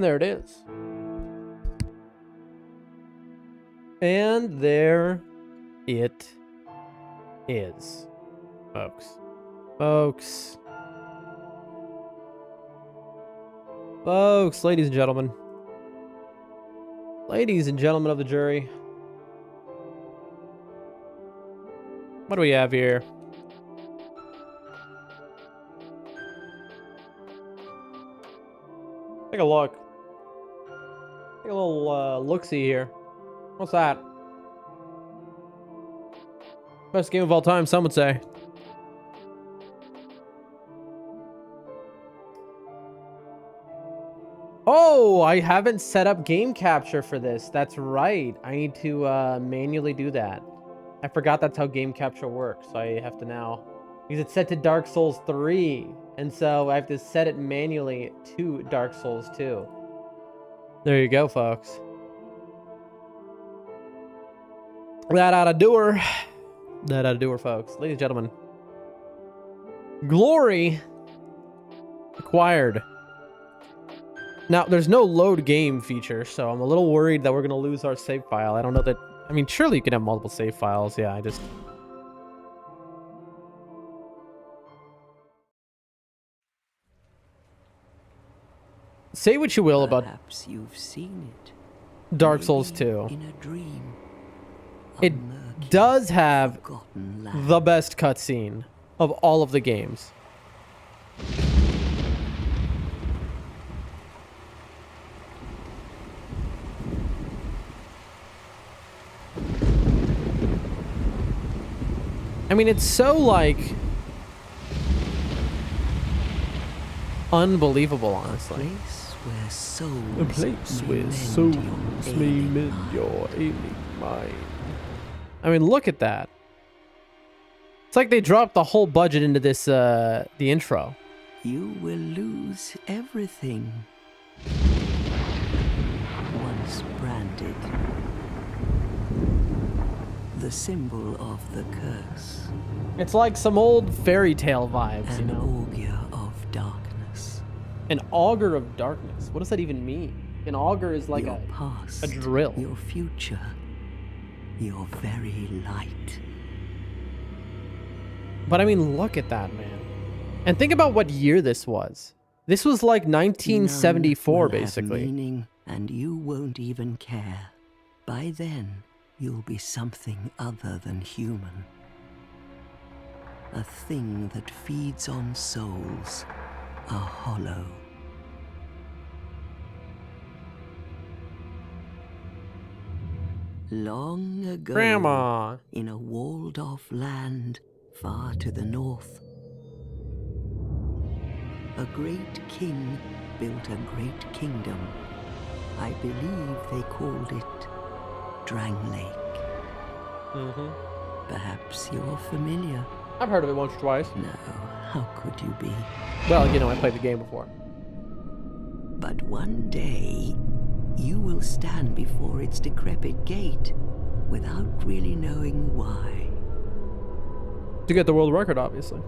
There it is. And there it is, folks. Folks, ladies and gentlemen. Ladies and gentlemen of the jury. What do we have here? Take a look. Take a little look-see here. What's that? Best game of all time, some would say. Oh, I haven't set up game capture for this. That's right. I need to manually do that. I forgot that's how game capture works. So I have to now, because it's set to Dark Souls 3. And so I have to set it manually to Dark Souls 2. There you go, folks. That ought to do her. That ought to do her, folks. Ladies and gentlemen. Glory acquired. Now, there's no load game feature, so I'm a little worried that we're going to lose our save file. I don't know that... I mean, surely you can have multiple save files. Yeah, I just... Say what you will about Perhaps you've seen it. Dark Souls 2. In a dream. It does have the best cutscene of all of the games. I mean, it's so, like, unbelievable, honestly. A place where souls may mend your ailing mind. I mean, look at that. It's like they dropped the whole budget into this, the intro. You will lose everything. Once branded. The symbol of the curse. It's like some old fairy tale vibes, you know? An augur of darkness. An augur of darkness? What does that even mean? An augur is like your past, a drill. Your future. Your very light. But I mean, look at that, man. And think about what year this was. This was like 1974, basically. Meaning, and you won't even care. By then, you'll be something other than human. A thing that feeds on souls. A hollow. Long ago, Grandma, in a walled-off land far to the north, a great king built a great kingdom. I believe they called it Drang Lake. Perhaps you're familiar. I've heard of it once or twice. No, how could you be? Well, you know, I played the game before. But one day, you will stand before its decrepit gate without really knowing why. To get the world record, obviously.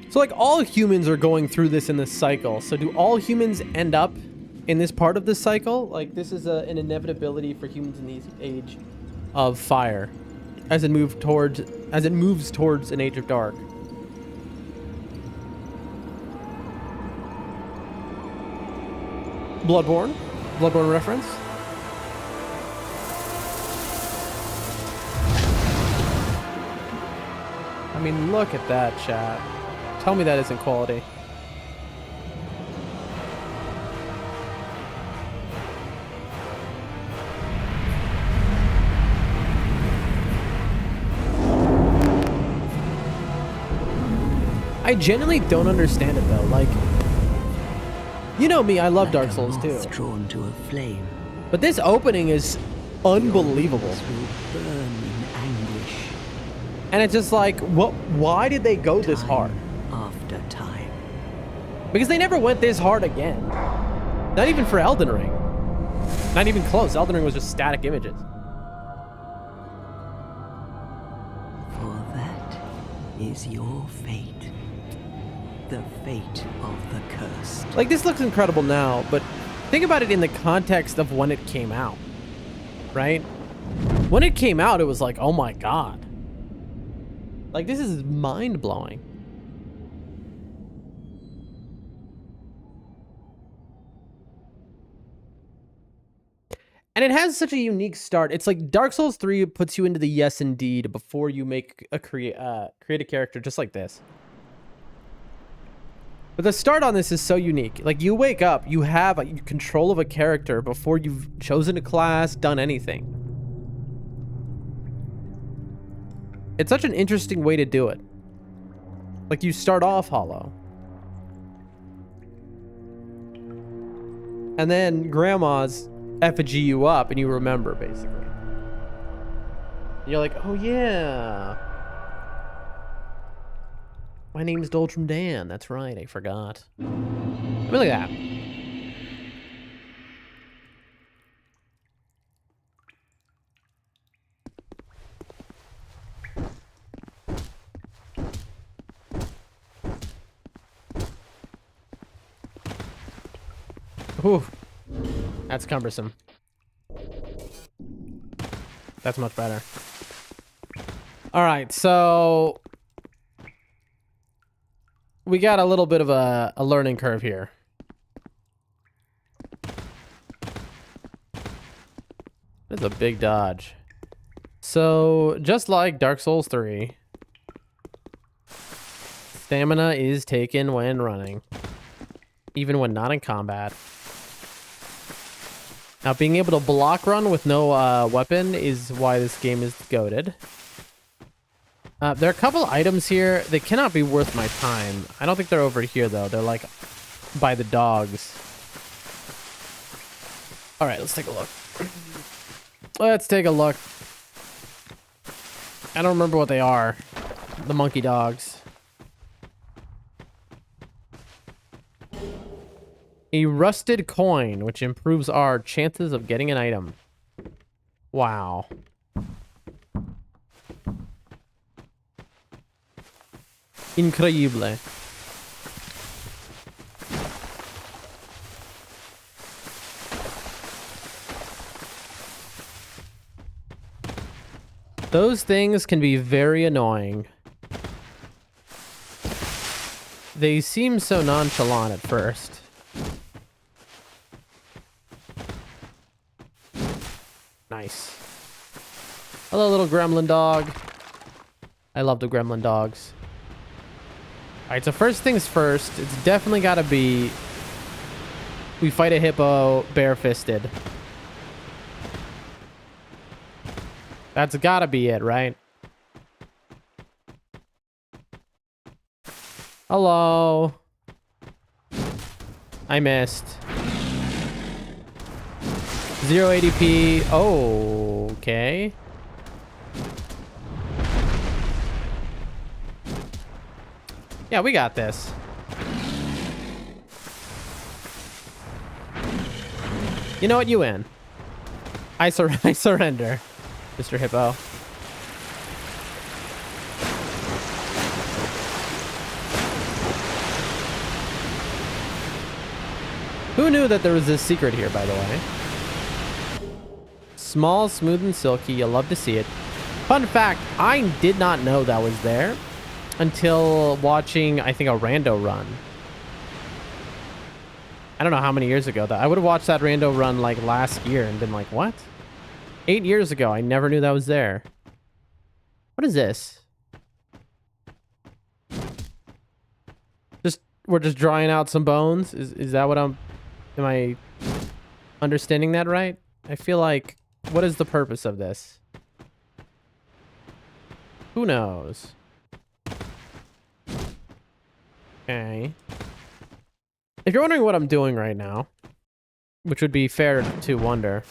So, like, all humans are going through this in this cycle. So do all humans end up in this part of this cycle? Like, this is an inevitability for humans in the age of fire as it moves towards an age of dark. Bloodborne reference. I mean, look at that, chat. Tell me that isn't quality. I genuinely don't understand it though. Like, you know me, I love Dark Souls too. Drawn to a flame. But this opening is unbelievable. Will burn in anguish. And it's just like, what? Why did they go this hard? After time. Because they never went this hard again. Not even for Elden Ring. Not even close. Elden Ring was just static images. For that is your fate. The fate of the cursed. Like, this looks incredible now, but think about it in the context of when it came out, right? When it came out, it was like, oh my god. Like, this is mind-blowing. And it has such a unique start. It's like Dark Souls 3 puts you into the yes indeed before you make a create a character just like this. But the start on this is so unique. Like, you wake up, you have control of a character before you've chosen a class, done anything. It's such an interesting way to do it. Like, you start off hollow. And then grandma's effigy you up and you remember, basically. You're like, oh yeah. My name's Doldrum Dan. That's right, I forgot. Look at that. Ooh. That's cumbersome. That's much better. Alright, so we got a little bit of a learning curve here. That's a big dodge. So, just like Dark Souls 3, stamina is taken when running, even when not in combat. Now, being able to block run with no weapon is why this game is goated. There are a couple items here that cannot be worth my time. I don't think they're over here, though. They're, like, by the dogs. All right, let's take a look. Let's take a look. I don't remember what they are. The monkey dogs. A rusted coin, which improves our chances of getting an item. Wow. Increíble. Those things can be very annoying. They seem so nonchalant at first. Nice. Hello, little gremlin dog. I love the gremlin dogs. Alright, so first things first, it's definitely gotta be we fight a hippo bare-fisted. That's gotta be it, right? Hello. I missed. 0 ADP. Oh, okay. Yeah, we got this. You know what? You win. I surrender, Mr. Hippo. Who knew that there was this secret here, by the way? Small, smooth, and silky. You'll love to see it. Fun fact, I did not know that was there until watching, I think, a rando run. I don't know how many years ago. I would have watched that rando run like last year and been like, what? 8 years ago, I never knew that was there. What is this? We're just drawing out some bones? Is that what am I understanding that right? I feel like, what is the purpose of this? Who knows? Okay. If you're wondering what I'm doing right now, which would be fair to wonder.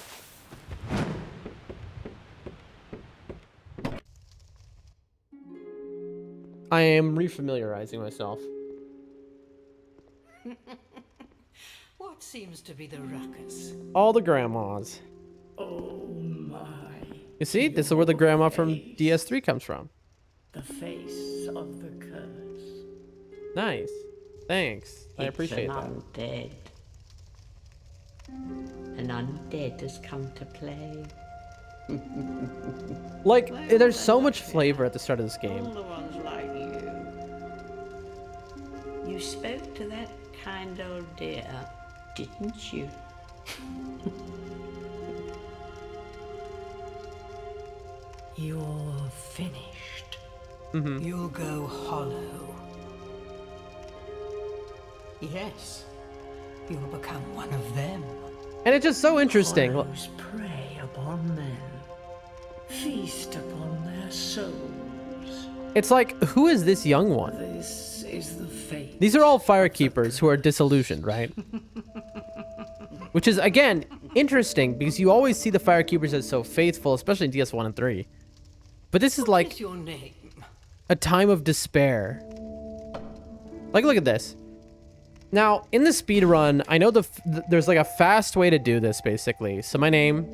I am refamiliarizing myself. What seems to be the ruckus? All the grandmas. Oh my. You see, this is where the grandma from DS3 comes from. The face of the curse. Nice. Thanks. I appreciate that. Undead. An undead has come to play. Like, there's so much flavor at the start of this game. All the ones like you. You spoke to that kind old dear, didn't you? You're finished. You'll go hollow. Yes, you'll become one of them. And it's just so interesting. Hollows prey upon men, feast upon their souls. It's like, who is this young one? This is the fate. These are all firekeepers who are disillusioned, right? Which is, again, interesting because you always see the firekeepers as so faithful, especially in DS1 and 3. But this is What like is your name? a time of despair. Like, look at this. Now, in the speedrun, I know there's like a fast way to do this, basically. So my name,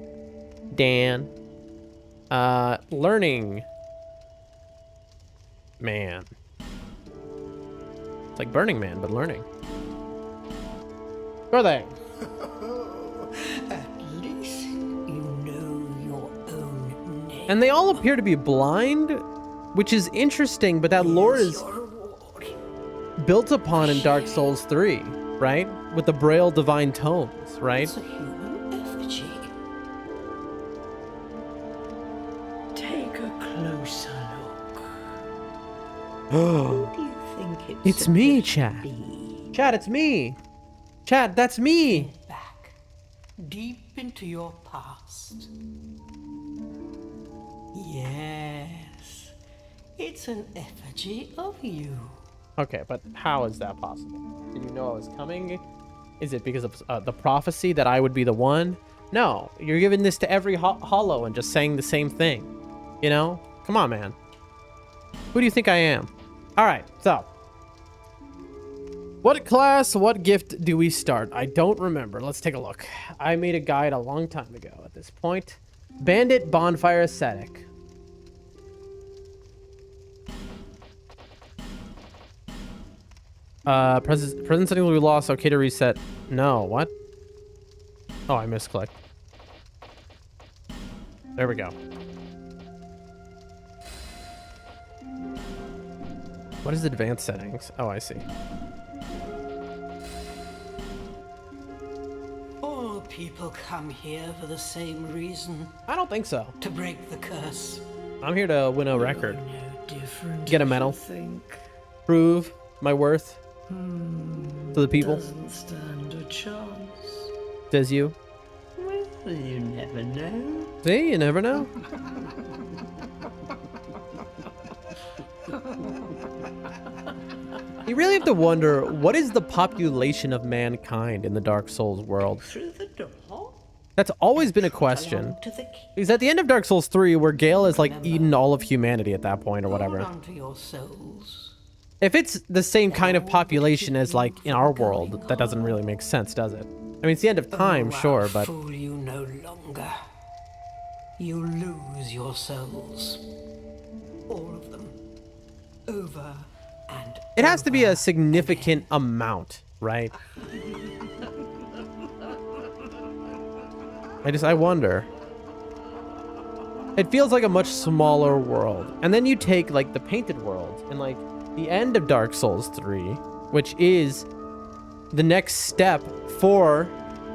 Dan. Learning. Man. It's like Burning Man, but learning. Who are they? At least you know your own name. And they all appear to be blind, which is interesting, but that lore is Your reward. built upon in Dark Souls 3, right? With the Braille Divine Tomes, right? It's a human effigy. Take a closer look. Who do you think It's me, supposed to chat. be? Chat, it's me. Chat, that's me. Back, deep into your past. Yes, it's an effigy of you. Okay, but how is that possible? Did you know I was coming? Is it because of the prophecy that I would be the one? No, you're giving this to every hollow and just saying the same thing. You know? Come on, man. Who do you think I am? All right, so. What class, what gift do we start? I don't remember. Let's take a look. I made a guide a long time ago at this point. Bandit, Bonfire, Ascetic. Present setting will be lost. Okay to reset. No, what? Oh, I misclicked. There we go. What is advanced settings? Oh, I see. All people come here for the same reason, I don't think so. to break the curse. I'm here to win a record. You're no different, Get a as you medal. think. Prove my worth to the people. Doesn't stand a chance. Says you. Well, you never know. See, you never know. You really have to wonder, what is the population of mankind in the Dark Souls world? Through the door. That's always been a question. Along to the key. Because at the end of Dark Souls 3, where Gale has like eaten all of humanity at that point or Hold whatever. on to your souls. If it's the same kind of population as like in our world, that doesn't really make sense, does it? I mean, it's the end of time, Oh, sure, I'll but fool you no longer. You lose your souls. All of them. Over and it has to be over a significant amount, right? I wonder. It feels like a much smaller world. And then you take like the painted world and like the end of Dark Souls 3, which is the next step for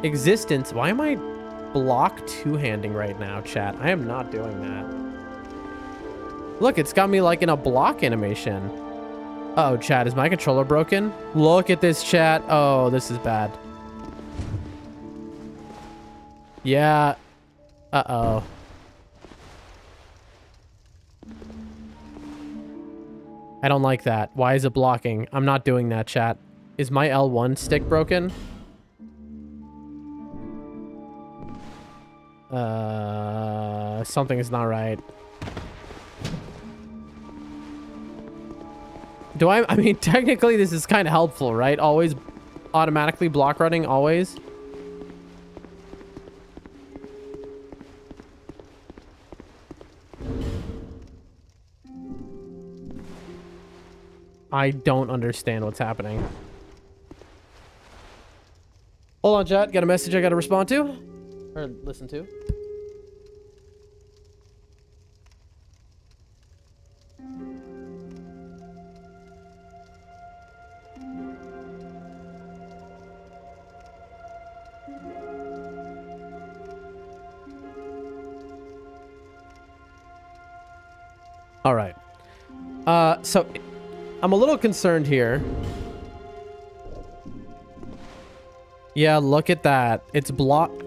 existence. Why am I block two-handing right now, chat? I am not doing that. Look, it's got me like in a block animation. Oh, chat, is my controller broken? Look at this, chat. Oh, this is bad. Yeah. Uh-oh. I don't like that. Why is it blocking? I'm not doing that, chat. Is my L1 stick broken? Something is not right. I mean, technically this is kind of helpful, right? Always automatically block running always? I don't understand what's happening. Hold on, chat. Got a message I gotta respond to? Or listen to? All right. So I'm a little concerned here. Yeah, look at that. It's blocked.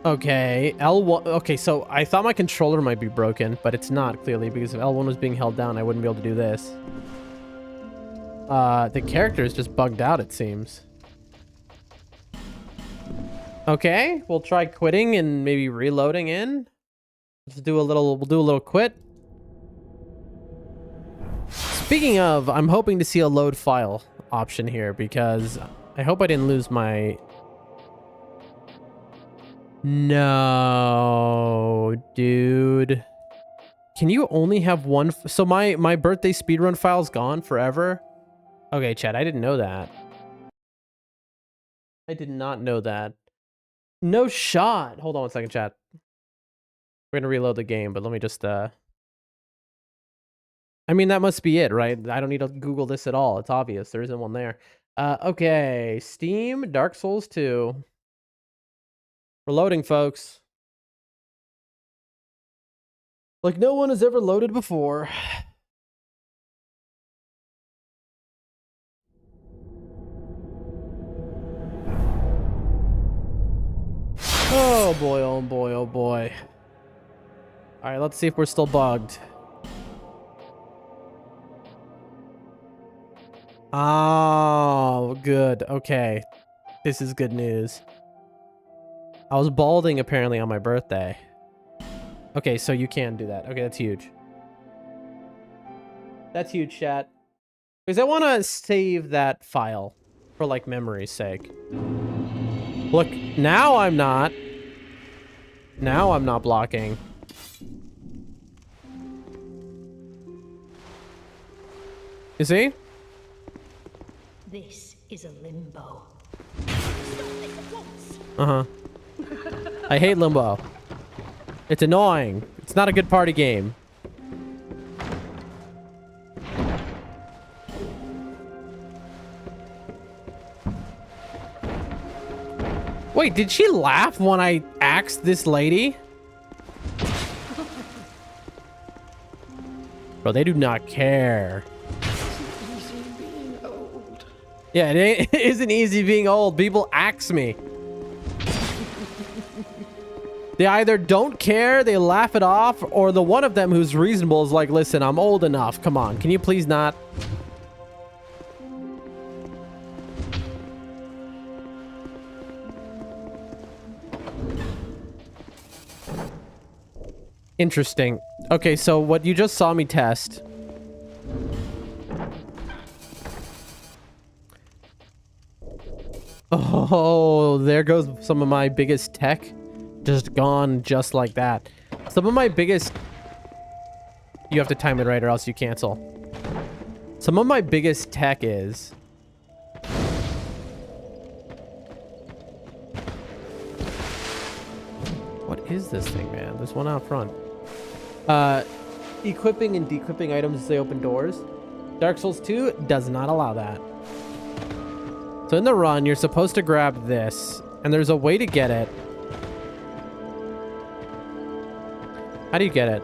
Okay, L1. Okay, so I thought my controller might be broken, but it's not clearly, because if L1 was being held down, I wouldn't be able to do this. The character is just bugged out, it seems. Okay, we'll try quitting and maybe reloading in. Let's do a little, we'll do a little quit. Speaking of, I'm hoping to see a load file option here, because I hope I didn't lose my... No, dude. Can you only have one? So my birthday speedrun file's gone forever? Okay, chat, I didn't know that. I did not know that. No shot. Hold on one second, chat. We're gonna reload the game, but let me just I mean, that must be it, right? I don't need to Google this at all. It's obvious. There isn't one there. Okay. Steam, Dark Souls 2. We're loading, folks. Like no one has ever loaded before. Oh boy, oh boy, oh boy. All right, let's see if we're still bugged. Oh, good. Okay. This is good news. I was balding apparently on my birthday. Okay, so you can do that. Okay, that's huge. That's huge, chat. Because I want to save that file for like memory's sake. Look, now I'm not. Now I'm not blocking. You see? This is a limbo. Uh-huh. I hate limbo. It's annoying. It's not a good party game. Wait, did she laugh when I axed this lady? Bro, they do not care. Easy being old. Yeah, it isn't easy being old. People axe me. They either don't care, they laugh it off, or the one of them who's reasonable is like, listen, I'm old enough. Come on, can you please not? Interesting. Okay, so what you just saw me test. Oh, there goes some of my biggest tech. Just gone just like that. Some of my biggest... You have to time it right or else you cancel. Some of my biggest tech is... What is this thing, man? There's one out front. Equipping and dequipping items as they open doors. Dark Souls 2 does not allow that. So in the run, you're supposed to grab this, and there's a way to get it. How do you get it?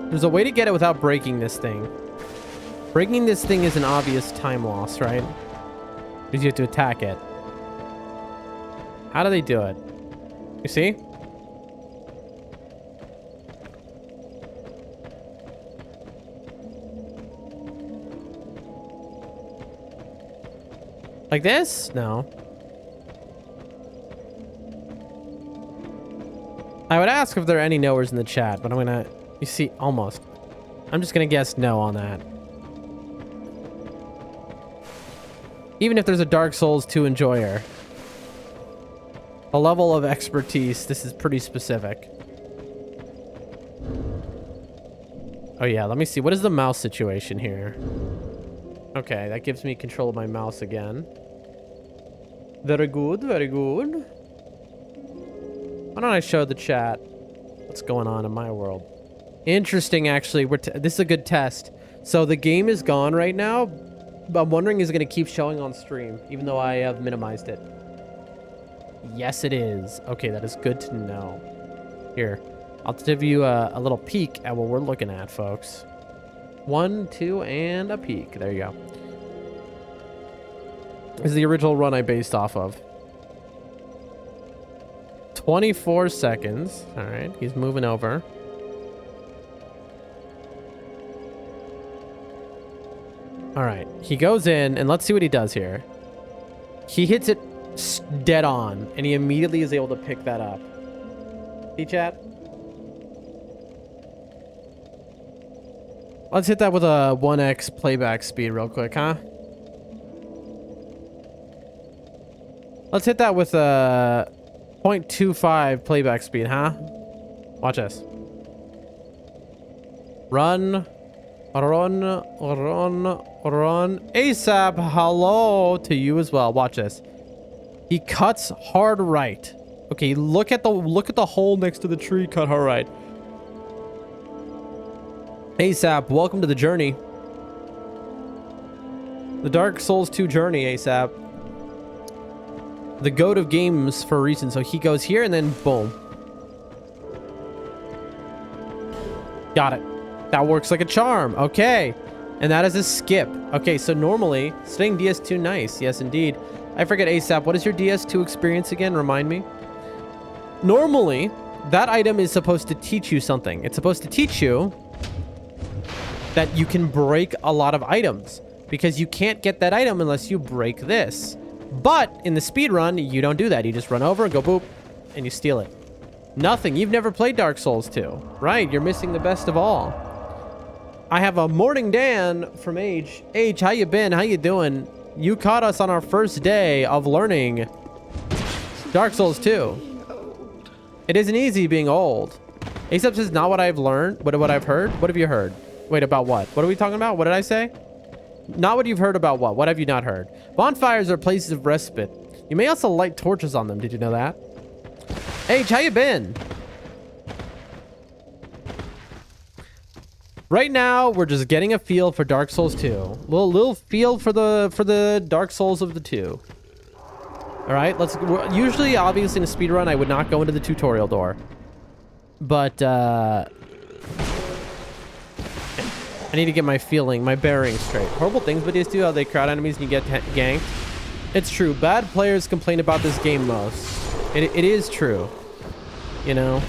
There's a way to get it without breaking this thing. Breaking this thing is an obvious time loss, right? Because you have to attack it. How do they do it? You see? Like this? No. I would ask if there are any knowers in the chat, but I'm gonna You see, almost. I'm just gonna guess no on that. Even if there's a Dark Souls 2 enjoyer, a level of expertise, this is pretty specific. Oh yeah, let me see. What is the mouse situation here? Okay, that gives me control of my mouse again. Very good, very good. Why don't I show the chat what's going on in my world? Interesting, actually. This is a good test. So the game is gone right now, but I'm wondering is it going to keep showing on stream, even though I have minimized it. Yes, it is. Okay, that is good to know. Here, I'll give you a little peek at what we're looking at, folks. 1, 2, and a peek. There you go. This is the original run I based off of. 24 seconds. All right, he's moving over. All right, he goes in, and let's see what he does here. He hits it dead on, and he immediately is able to pick that up. See, chat? Let's hit that with a 1x playback speed real quick, huh? Let's hit that with a 0.25 playback speed, huh? Watch this. Run. Run. Run. Run. ASAP, hello to you as well. Watch this. He cuts hard right. Okay, look at the hole next to the tree. Cut hard right. ASAP, welcome to the journey. The Dark Souls 2 journey, ASAP. The goat of games for a reason. So he goes here and then boom. Got it. That works like a charm. Okay. And that is a skip. Okay, so normally, staying DS2 nice. Yes, indeed. I forget ASAP. What is your DS2 experience again? Remind me. Normally, that item is supposed to teach you something. It's supposed to teach you that you can break a lot of items because you can't get that item unless you break this. But in the speedrun, you don't do that. You just run over and go boop and you steal it. Nothing. You've never played Dark Souls 2. Right. You're missing the best of all. I have a morning Dan from Age. Age, how you been? How you doing? You caught us on our first day of learning Dark Souls 2. It isn't easy being old. Except this is not what I've learned. What I've heard. What have you heard? Wait, about what? What are we talking about? What did I say? Not what you've heard about what? What have you not heard? Bonfires are places of respite. You may also light torches on them. Did you know that? H, how you been? Right now, we're just getting a feel for Dark Souls 2. Little feel for the Dark Souls of the 2. All right, usually, obviously, in a speedrun, I would not go into the tutorial door. But, I need to get my bearings straight. Horrible things videos do, how they crowd enemies and you get ganked. It's true. Bad players complain about this game most. It is true. You know?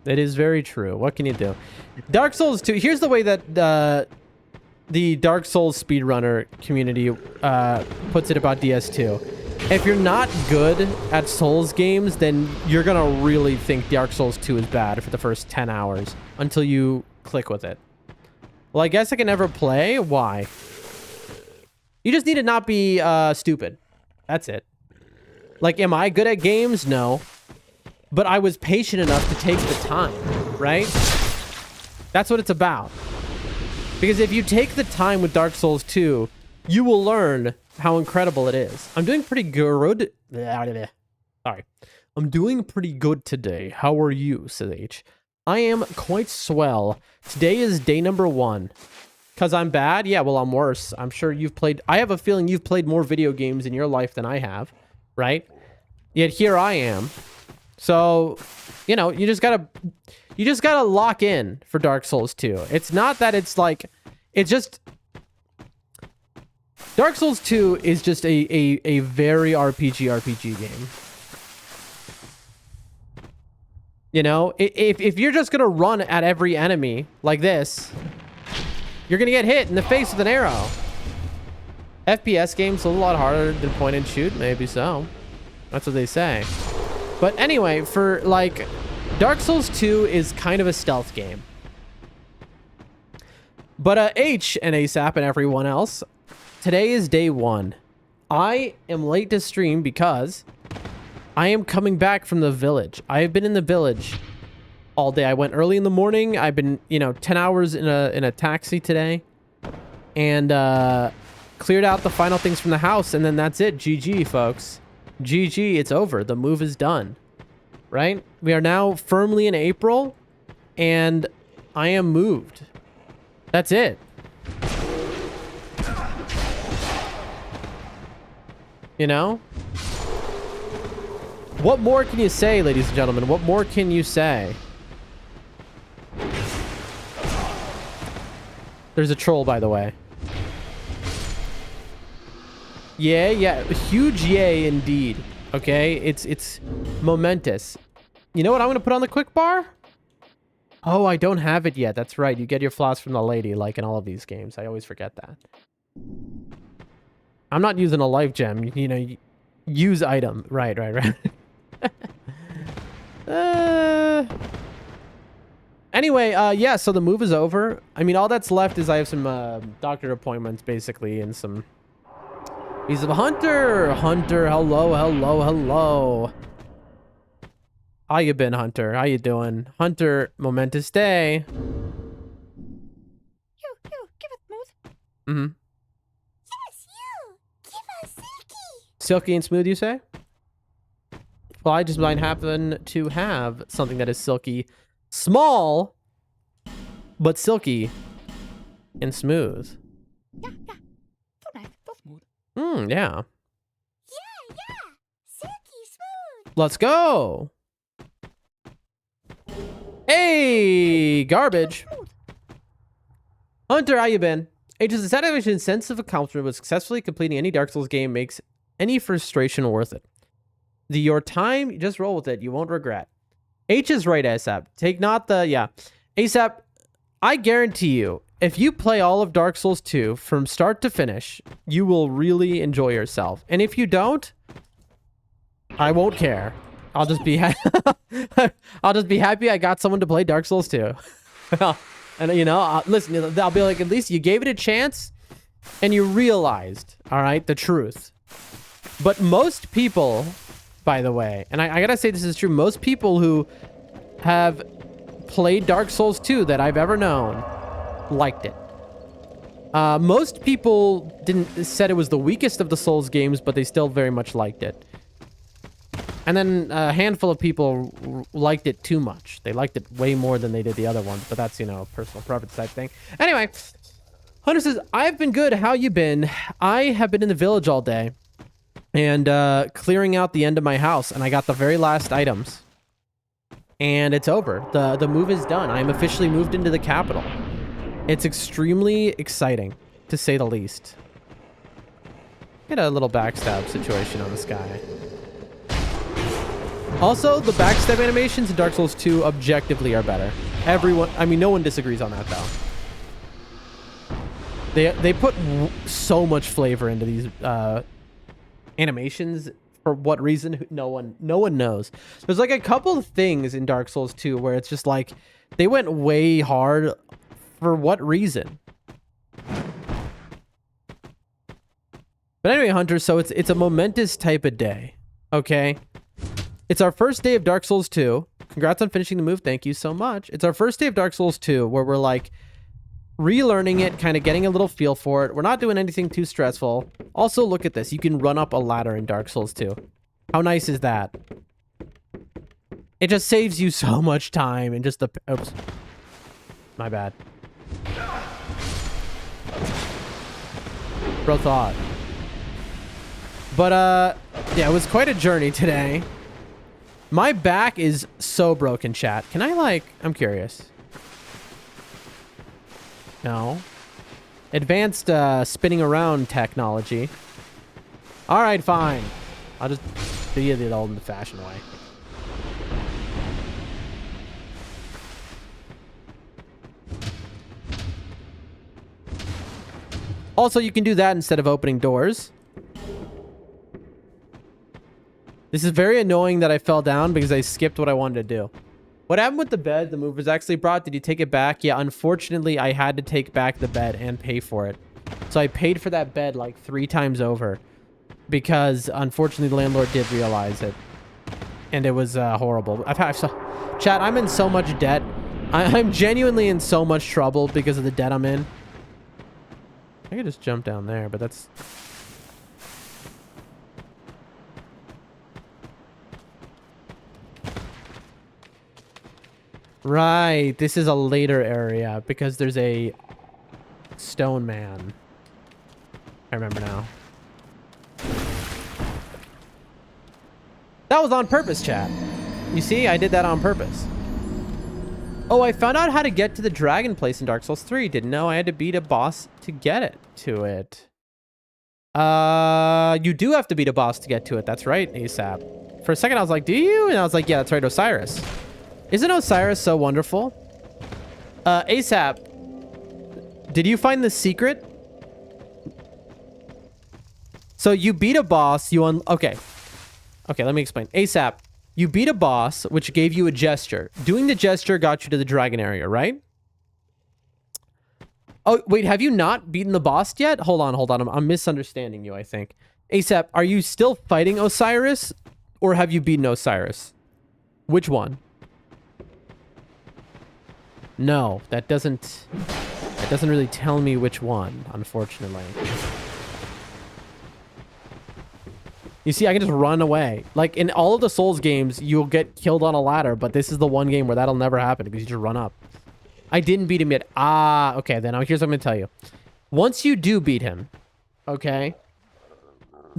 It is very true. What can you do? Dark Souls 2. Here's the way that the Dark Souls speedrunner community puts it about DS2. If you're not good at Souls games, then you're gonna really think Dark Souls 2 is bad for the first 10 hours until you click with it. Well, I guess I can never play. Why? You just need to not be stupid. That's it. Like, am I good at games? No. But I was patient enough to take the time, right? That's what it's about. Because if you take the time with Dark Souls 2, you will learn how incredible it is. I'm doing pretty good. Sorry. I'm doing pretty good today. How are you, Sage? I am quite swell. Today is day number 1. Because I'm bad? Yeah, well, I'm worse. I'm sure you've played... I have a feeling you've played more video games in your life than I have, right? Yet here I am. So, you know, you just gotta lock in for Dark Souls 2. It's not that it's like... It's just... Dark Souls 2 is just a very RPG game. You know, if you're just gonna run at every enemy like this, you're gonna get hit in the face with an arrow. FPS games a lot harder than point and shoot, maybe so. That's what they say. But anyway, for like, Dark Souls 2 is kind of a stealth game. But H and ASAP and everyone else, today is day 1. I am late to stream because I am coming back from the village. I have been in the village all day. I went early in the morning. I've been, 10 hours in a taxi today. And cleared out the final things from the house, and then that's it. GG, folks. GG, it's over. The move is done. Right? We are now firmly in April, and I am moved. That's it. What more can you say, ladies and gentlemen? What more can you say? There's a troll, by the way. Yeah. Huge yay indeed. Okay? It's momentous. You know what I'm going to put on the quick bar? Oh, I don't have it yet. That's right. You get your floss from the lady, like in all of these games. I always forget that. I'm not using a life gem. Use item. Right. Anyway, yeah, so the move is over. I mean, all that's left is I have some doctor appointments, basically, and some... He's a hunter! Hunter, hello. How you been, Hunter? How you doing? Hunter, momentous day. You, give us smooth. Mm-hmm. Yes, you! Give us silky! Silky and smooth, you say? Well, I just might happen to have something that is silky. Small, but silky and smooth. Yeah. So nice, so smooth. Yeah. Yeah. Silky smooth. Let's go. Hey, garbage. Smooth. Hunter, how you been? It is a satisfaction sense of accomplishment with successfully completing any Dark Souls game makes any frustration worth it. Your time, just roll with it. You won't regret. H is right, ASAP. Take not the... Yeah. ASAP, I guarantee you, if you play all of Dark Souls 2 from start to finish, you will really enjoy yourself. And if you don't, I won't care. I'll just be I'll just be happy I got someone to play Dark Souls 2. And listen, I'll be like, at least you gave it a chance and you realized, all right, the truth. But most people, by the way, and I gotta say this is true, most people who have played Dark Souls 2 that I've ever known liked it. Most people said it was the weakest of the Souls games, but they still very much liked it. And then a handful of people liked it too much. They liked it way more than they did the other ones, but that's, personal preference type thing. Anyway, Hunter says, I've been good. How you been? I have been in the village all day and clearing out the end of my house, and I got the very last items. And it's over. The move is done. I'm officially moved into the capital. It's extremely exciting, to say the least. Get a little backstab situation on this guy. Also, the backstab animations in Dark Souls 2 objectively are better. No one disagrees on that, though. They put so much flavor into these animations. For what reason? No one knows. There's like a couple of things in Dark Souls 2 where it's just like they went way hard. For what reason? But anyway, Hunter, so it's a momentous type of day. Okay? It's our first day of Dark Souls 2. Congrats on finishing the move. Thank you so much. It's our first day of Dark Souls 2 where we're like relearning it, kind of getting a little feel for it. We're not doing anything too stressful. Also, look at this. You can run up a ladder in Dark Souls 2. How nice is that? It just saves you so much time and just the... Oops. My bad. Bro thought. But, yeah, it was quite a journey today. My back is so broken, chat. Can I, I'm curious. No. Advanced, spinning around technology. All right, fine. I'll just do you the old-fashioned way. Also, you can do that instead of opening doors. This is very annoying that I fell down because I skipped what I wanted to do. What happened with the bed the movers actually brought? Did you take it back? Yeah, unfortunately, I had to take back the bed and pay for it. So I paid for that bed like 3 times over because unfortunately the landlord did realize it. And it was horrible. Chat, I'm in so much debt. I'm genuinely in so much trouble because of the debt I'm in. I could just jump down there, but that's... Right, this is a later area because there's a stone man. I remember now. That was on purpose, chat. You see, I did that on purpose. Oh, I found out how to get to the dragon place in Dark Souls 3. Didn't know I had to beat a boss to get it to it. You do have to beat a boss to get to it. That's right, ASAP. For a second, I was like, do you? And I was like, yeah, that's right, Osiris. Isn't Osiris so wonderful? ASAP, did you find the secret? So you beat a boss, okay, let me explain. ASAP, you beat a boss, which gave you a gesture. Doing the gesture got you to the dragon area, right? Oh, wait, have you not beaten the boss yet? Hold on. I'm misunderstanding you, I think. ASAP, are you still fighting Osiris? Or have you beaten Osiris? Which one? No, that doesn't really tell me which one, unfortunately. You see, I can just run away. Like, in all of the Souls games, you'll get killed on a ladder, but this is the one game where that'll never happen because you just run up. I didn't beat him yet. Ah, okay, then here's what I'm going to tell you. Once you do beat him, okay,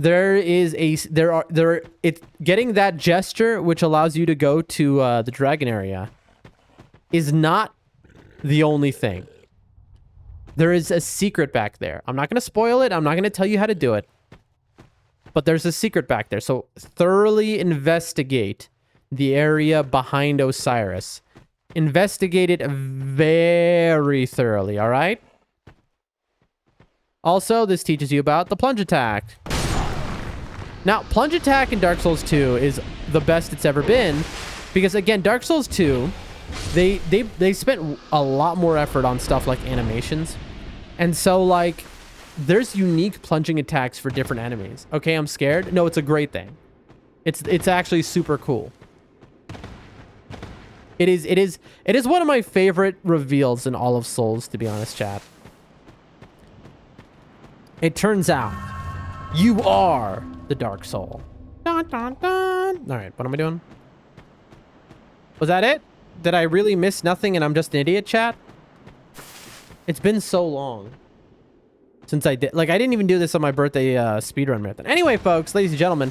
it's getting that gesture, which allows you to go to the dragon area, is not the only thing. There is a secret back there. I'm not going to spoil it. I'm not going to tell you how to do it. But there's a secret back there. So thoroughly investigate the area behind Osiris. Investigate it very thoroughly, all right? Also, this teaches you about the plunge attack. Now, plunge attack in Dark Souls 2 is the best it's ever been. Because, again, Dark Souls 2... They spent a lot more effort on stuff like animations. And so, like, there's unique plunging attacks for different enemies. Okay, I'm scared. No, it's a great thing. It's actually super cool. It is one of my favorite reveals in all of Souls, to be honest, chat. It turns out you are the Dark Soul. Dun, dun, dun. All right, what am I doing? Was that it? Did I really miss nothing and I'm just an idiot, chat? It's been so long since I did... Like, I didn't even do this on my birthday speedrun marathon. Anyway, folks, ladies and gentlemen,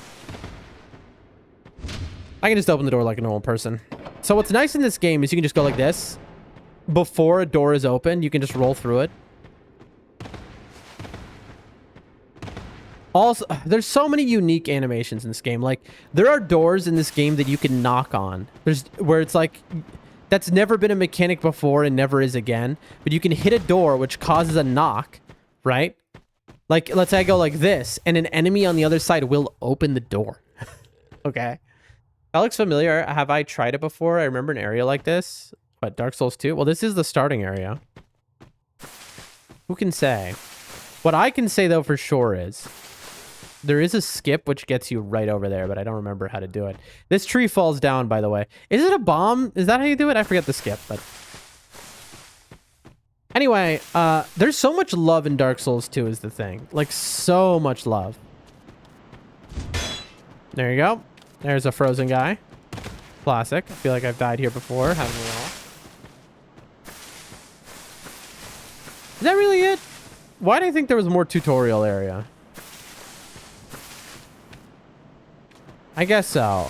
I can just open the door like a normal person. So what's nice in this game is you can just go like this. Before a door is open, you can just roll through it. Also, there's so many unique animations in this game. Like, there are doors in this game that you can knock on. There's where it's like, that's never been a mechanic before and never is again. But you can hit a door which causes a knock, right? Like, let's say I go like this, and an enemy on the other side will open the door. Okay. That looks familiar. Have I tried it before? I remember an area like this. What, Dark Souls 2? Well, this is the starting area. Who can say? What I can say, though, for sure is... There is a skip which gets you right over there, but I don't remember how to do it. This tree falls down, by the way. Is it a bomb? Is that how you do it? I forget the skip, but... Anyway, there's so much love in Dark Souls 2 is the thing. Like, so much love. There you go. There's a frozen guy. Classic. I feel like I've died here before, haven't we all? Is that really it? Why do I think there was more tutorial area? I guess so.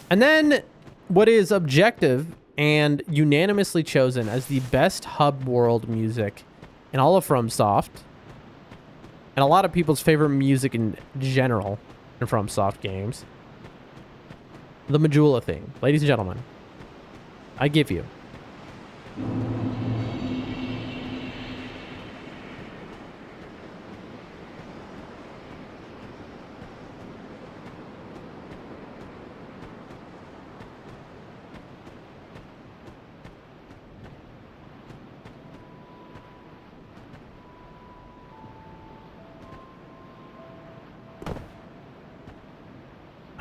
And then what is objective and unanimously chosen as the best hub world music in all of FromSoft, and a lot of people's favorite music in general in FromSoft games, the Majula theme. Ladies and gentlemen, I give you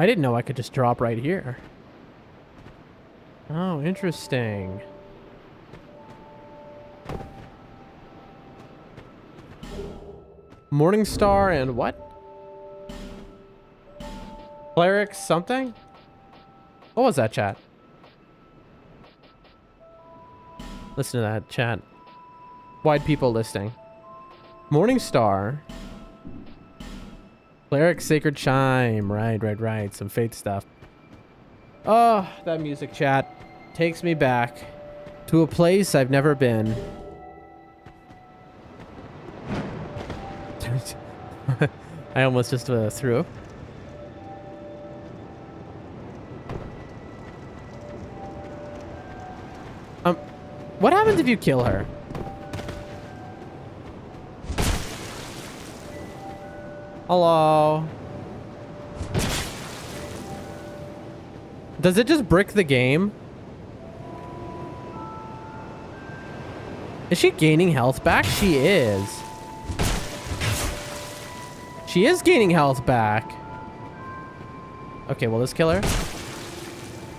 I didn't know I could just drop right here. Oh, interesting. Morningstar and what? Cleric something? What was that, chat? Listen to that, chat. Wide people listening. Morningstar. Cleric Sacred Chime. Right. Some faith stuff. Oh, that music, chat. Takes me back to a place I've never been. I almost just threw. What happens if you kill her? Hello? Does it just brick the game? Is she gaining health back? She is. She is gaining health back. Okay, will this kill her?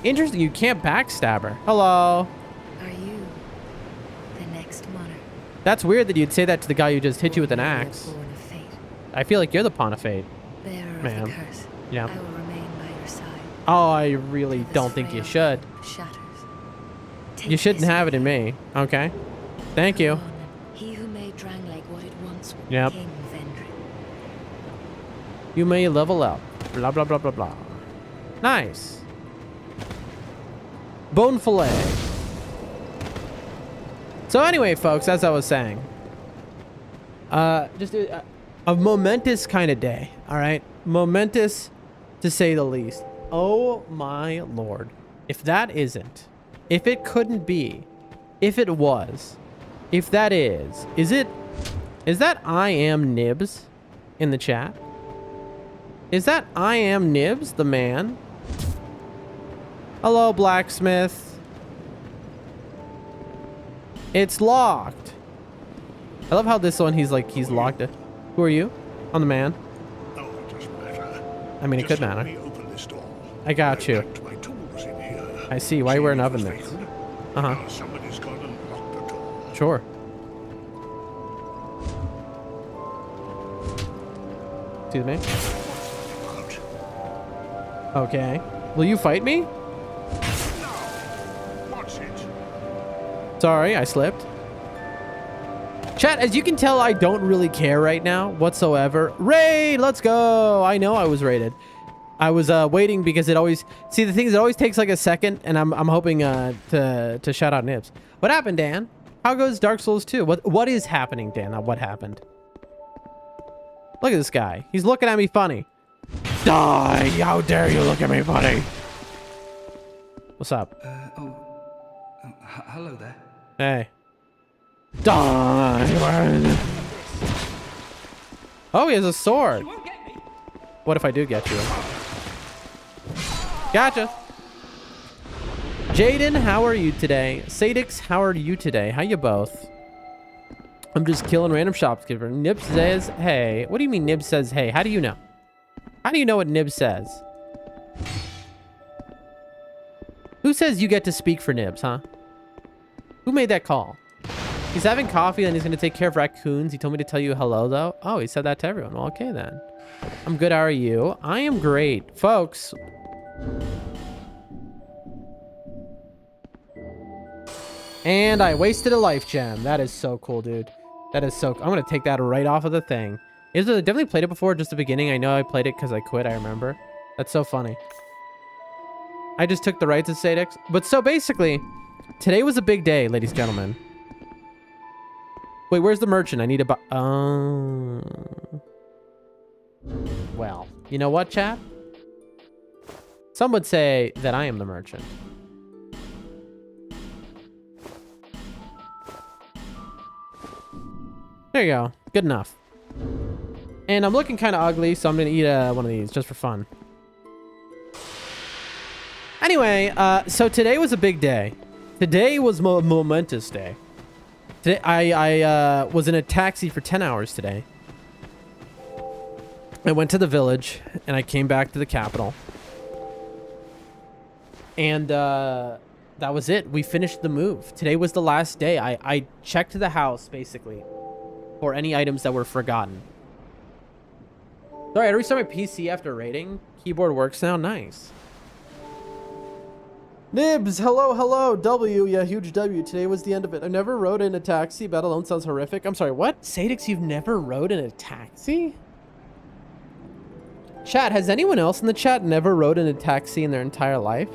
Interesting, you can't backstab her. Hello? Are you the next monarch? That's weird that you'd say that to the guy who just hit you with an axe. Born of fate, I feel like you're the pawn of fate. bearer of Ma'am. the curse. Yeah. I will remain by your side. Oh, I really Till this don't think you frail should. shatters. You Take shouldn't this have with it in me. Okay. Thank you. Come on, he who made Drangleic what it once was, Yep. King Vendrick. You may level up. Blah, blah, blah, blah, blah. Nice. Bone fillet. So anyway, folks, as I was saying, just a momentous kind of day. All right. Momentous to say the least. Oh my Lord. If that isn't, if it couldn't be, if it was, if that is that I am Nibs in the chat? Is that I am Nibs, the man? Hello, blacksmith. It's locked. I love how this one, he's locked it. Who are you? I'm the man. Oh, it doesn't matter. I mean, it could Just let matter. me open this door. I got you. packed my tools in here. I see. Why are you wearing oven mitts? mitts? Uh-huh. Somebody's got to lock the door. Sure. Excuse me. Out. Okay. Will you fight me? No. What's it? Sorry, I slipped. Chat, as you can tell, I don't really care right now whatsoever. Raid, let's go. I know I was raided. I was waiting because it always... See, the thing is, it always takes like a second, and I'm hoping to shout out Nibs. What happened, Dan? How goes Dark Souls 2? What is happening, Dan? What happened? Look at this guy. He's looking at me funny. Die! How dare you look at me funny? What's up? Hello there. Hey. Die! Oh, he has a sword. What if I do get you? Gotcha. Jaden, how are you today? Sadix, how are you today? How you both? I'm just killing random shopkeeper. Nib says, hey. What do you mean Nib says, hey? How do you know? How do you know what Nib says? Who says you get to speak for Nibs, huh? Who made that call? He's having coffee and he's going to take care of raccoons. He told me to tell you hello, though. Oh, he said that to everyone. Well, okay, then. I'm good. How are you? I am great. Folks. And I wasted a life gem. That is so cool, dude. That is so cool. I'm going to take that right off of the thing. I definitely played it before, just the beginning. I know I played it because I quit. I remember. That's so funny. I just took the rights of Sadix. But so basically, today was a big day, ladies and gentlemen. Wait, where's the merchant? I need to buy... Well, you know what, chat? Some would say that I am the merchant. There you go. Good enough. And I'm looking kind of ugly, so I'm going to eat one of these just for fun. Anyway, so today was a big day. Today was a momentous day. Today, I was in a taxi for 10 hours today. I went to the village, and I came back to the capital. And that was it. We finished the move. Today was the last day. I checked the house, basically, for any items that were forgotten. Sorry, I had to restart my PC after raiding. Keyboard works now. Nice. Nibs, hello, hello. W, yeah, huge W. Today was the end of it. I never rode in a taxi. Bat alone sounds horrific. I'm sorry, what? Sadix, you've never rode in a taxi? Chat, has anyone else in the chat never rode in a taxi in their entire life?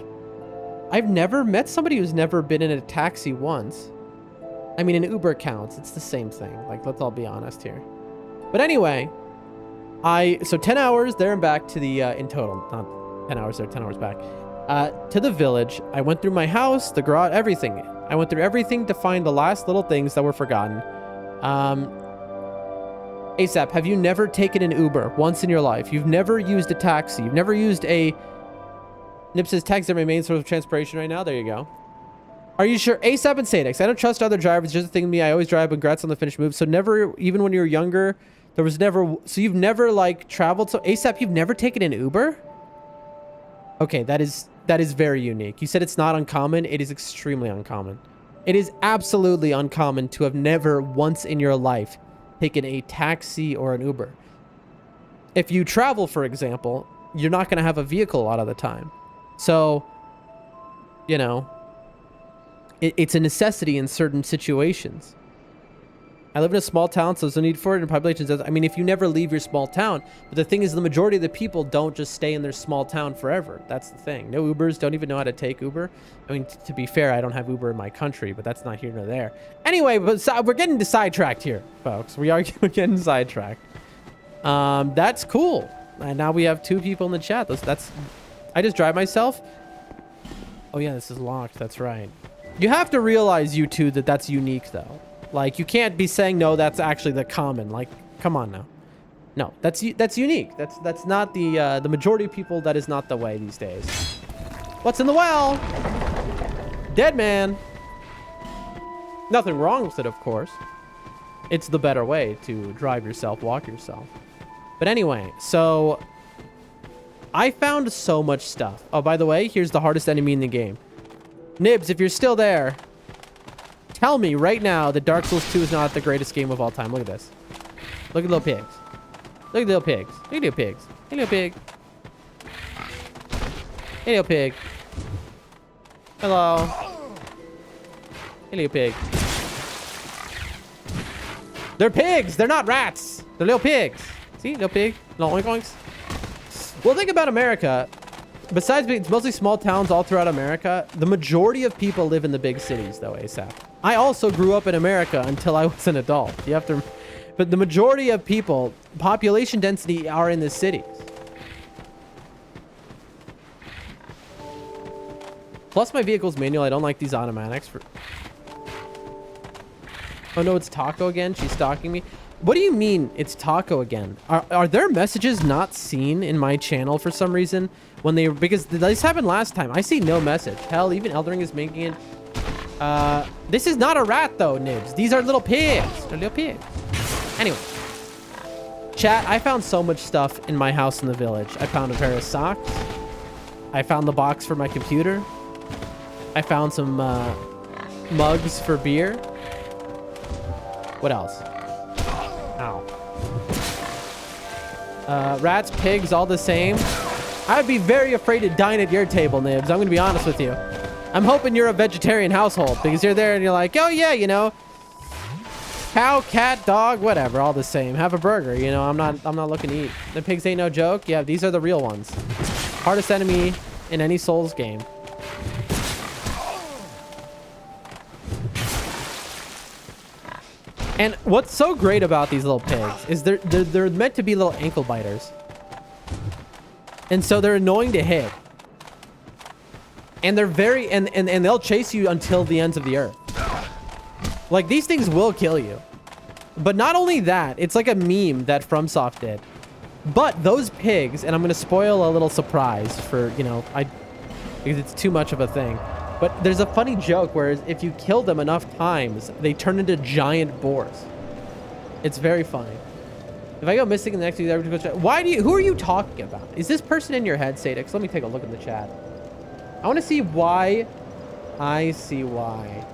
I've never met somebody who's never been in a taxi once. I mean, an Uber counts. It's the same thing. Like, let's all be honest here. But anyway, so 10 hours there and back to the, in total, not 10 hours there, 10 hours back. To the village. I went through my house, the garage, everything. I went through everything to find the last little things that were forgotten. ASAP, have you never taken an Uber once in your life? You've never used a taxi. You've never used a... Nip says taxi are my main source of transportation right now. There you go. Are you sure? ASAP and Sadix. I don't trust other drivers. Just the thing with me. I always drive. Congrats on the finished move. So never, even when you were younger, there was never... So you've never, like, traveled... So ASAP, you've never taken an Uber? Okay, that is very unique. You said it's not uncommon. It is extremely uncommon. It is absolutely uncommon to have never once in your life taken a taxi or an Uber. If you travel, for example, you're not going to have a vehicle a lot of the time. So, you know, it's a necessity in certain situations. I live in a small town, so there's no need for it. And population does. I mean, if you never leave your small town, but the thing is, the majority of the people don't just stay in their small town forever. That's the thing. No Ubers, don't even know how to take Uber. I mean, to be fair, I don't have Uber in my country, but that's not here nor there. Anyway, but we're getting sidetracked here, folks. We're getting sidetracked. That's cool. And now we have 2 people in the chat. That's. I just drive myself. Oh yeah, this is locked. That's right. You have to realize, you two, that that's unique though. Like, you can't be saying, no, that's actually the common. Like, come on now. No, that's unique. That's not the majority of people. That is not the way these days. What's in the well? Dead man. Nothing wrong with it, of course. It's the better way to drive yourself, walk yourself. But anyway, so I found so much stuff. Oh, by the way, here's the hardest enemy in the game. Nibs, if you're still there, tell me right now that Dark Souls 2 is not the greatest game of all time. Look at this. Look at little pigs. Look at little pigs. Look at little pigs. Hey, little pig. Hey, little pig. Hello. Hey, little pig. They're pigs. They're not rats. They're little pigs. See? Little pig. Little oink oinks. Well, think about America. Besides being, it's mostly small towns all throughout America, the majority of people live in the big cities, though, ASAP. I also grew up in America until I was an adult. You have to... But the majority of people, population density, are in the cities. Plus, my vehicle's manual. I don't like these automatics. Oh, no, it's Taco again. She's stalking me. What do you mean it's Taco again? Are there messages not seen in my channel for some reason? When they... Because this happened last time. I see no message. Hell, even Elden Ring is making it... This is not a rat, though, Nibs. These are little pigs. They're little pigs. Anyway. Chat, I found so much stuff in my house in the village. I found a pair of socks. I found the box for my computer. I found some mugs for beer. What else? Ow. Rats, pigs, all the same. I'd be very afraid to dine at your table, Nibs. I'm going to be honest with you. I'm hoping you're a vegetarian household because you're there and you're like, oh yeah, you know, cow, cat, dog, whatever, all the same. Have a burger, you know. I'm not looking to eat. The pigs ain't no joke. Yeah, these are the real ones. Hardest enemy in any Souls game. And what's so great about these little pigs is they're meant to be little ankle biters. And so they're annoying to hit. And they're very... And they'll chase you until the ends of the earth. Like, these things will kill you. But not only that, it's like a meme that FromSoft did. But those pigs... And I'm going to spoil a little surprise for, you know... because it's too much of a thing. But there's a funny joke where if you kill them enough times, they turn into giant boars. It's very funny. If I go missing in the next few... Why do you... Who are you talking about? Is this person in your head, Sadix? Let me take a look in the chat. I want to see why. I see why.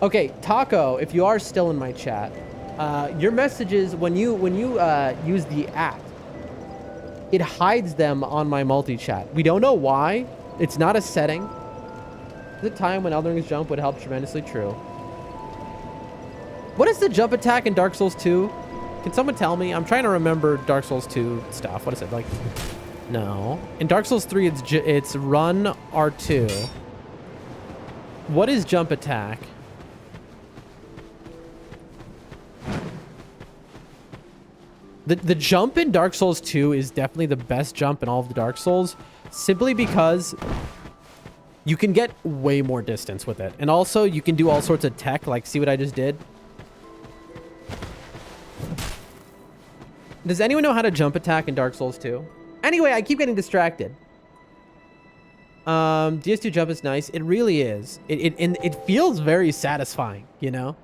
Okay, Taco, if you are still in my chat, your messages, when you use the app, it hides them on my multi-chat. We don't know why. It's not a setting. The time when Elden Ring's jump would help tremendously. True. What is the jump attack in Dark Souls 2? Can someone tell me? I'm trying to remember Dark Souls 2 stuff. What is it like? No. In Dark Souls 3, it's run R2. What is jump attack? The jump in Dark Souls 2 is definitely the best jump in all of the Dark Souls, simply because you can get way more distance with it. And also, you can do all sorts of tech, like see what I just did? Does anyone know how to jump attack in Dark Souls 2? Anyway, I keep getting distracted. DS2 jump is nice. It really is. It feels very satisfying, you know?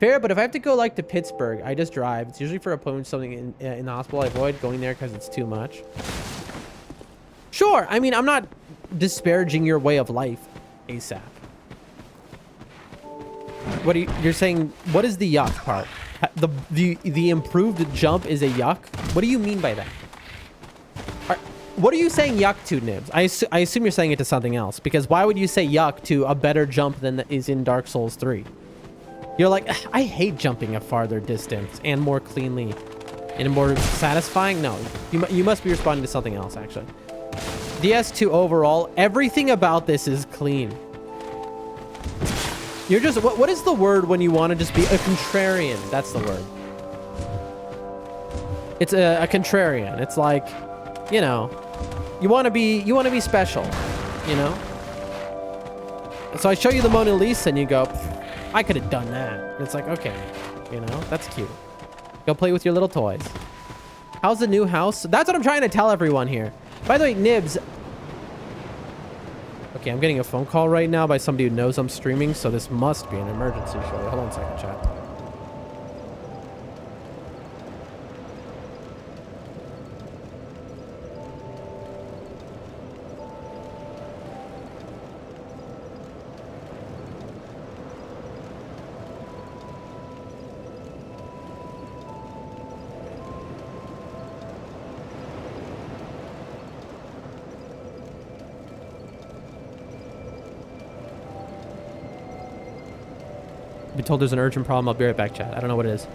Fair, but if I have to go like to Pittsburgh, I just drive. It's usually for opponents, something in the hospital. I avoid going there because it's too much. Sure, I mean, I'm not disparaging your way of life, ASAP. What are you're saying? What is the yuck part? The improved jump is a yuck? What do you mean by that? What are you saying yuck to, Nibs? I assume you're saying it to something else, because why would you say yuck to a better jump than is in Dark Souls 3? You're like, I hate jumping a farther distance and more cleanly and more satisfying. No, you must be responding to something else, actually. DS2 overall, everything about this is clean. You're just, what is the word when you want to just be a contrarian? That's the word. It's a contrarian. It's like, you know, you want to be special, you know? So I show you the Mona Lisa and you go, I could have done that. And it's like, okay, you know, that's cute. Go play with your little toys. How's the new house? That's what I'm trying to tell everyone here. By the way, Nibs. Okay, I'm getting a phone call right now by somebody who knows I'm streaming, so this must be an emergency, surely. Hold on a second, chat. Been told there's an urgent problem. I'll be right back, chat. I don't know what it is.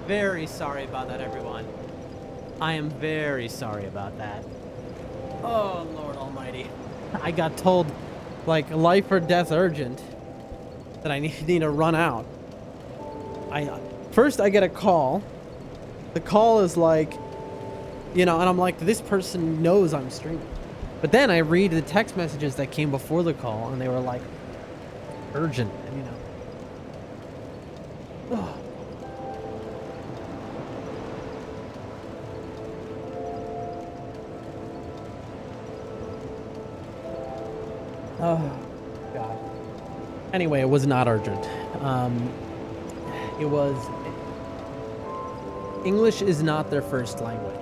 very sorry about that, everyone. I am very sorry about that. Oh, Lord Almighty. I got told, like, life or death urgent that I need to run out. First I get a call. The call is like, you know, and I'm like, this person knows I'm streaming. But then I read the text messages that came before the call, and they were like, urgent, and, you know. Oh. Oh, God. Anyway, it was not urgent. It was... English is not their first language.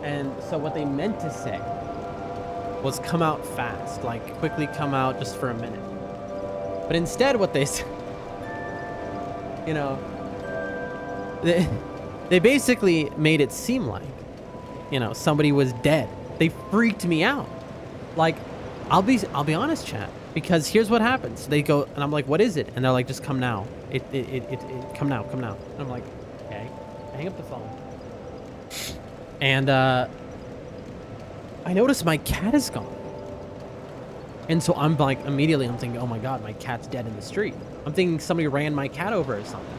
And so what they meant to say was come out fast, like quickly come out just for a minute. But instead what they said, you know, they basically made it seem like, you know, somebody was dead. They freaked me out. Like, I'll be honest, chat, because here's what happens. They go, and I'm like, what is it? And they're like, just come now. Come now. And I'm like, okay. I hang up the phone. And I notice my cat is gone. And so I'm like, immediately I'm thinking, oh my God, my cat's dead in the street. I'm thinking somebody ran my cat over or something.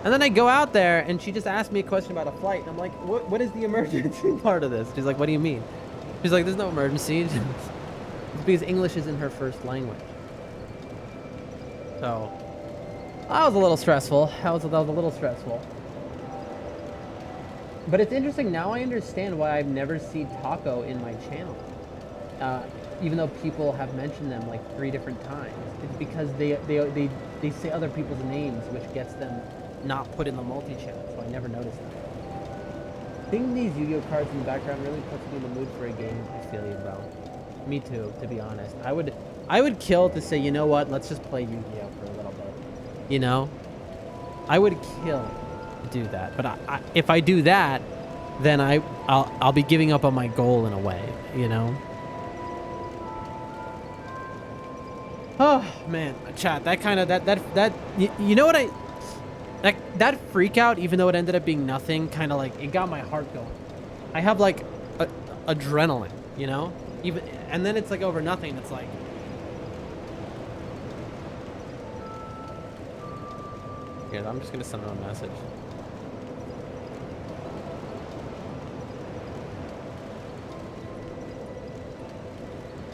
And then I go out there and she just asked me a question about a flight. And I'm like, what is the emergency part of this? She's like, what do you mean? She's like, there's no emergency. It's because English isn't her first language. So that was a little stressful. That was a little stressful. But it's interesting, now I understand why I've never seen Taco in my channel. Even though people have mentioned them like 3 different times. It's because they say other people's names, which gets them not put in the multi-channel, so I never noticed that. Seeing these Yu-Gi-Oh cards in the background really puts me in the mood for a game. I feel you, bro. Me too, to be honest. I would kill to say, you know what, let's just play Yu-Gi-Oh for a little bit. You know? I would kill to do that. But if I do that, then I'll be giving up on my goal in a way, you know? Oh man, chat, that kind of you know what that freak out, even though it ended up being nothing, kind of like it got my heart going. I have like adrenaline, you know, and then it's like over nothing. It's like, here, I'm just gonna send them a message.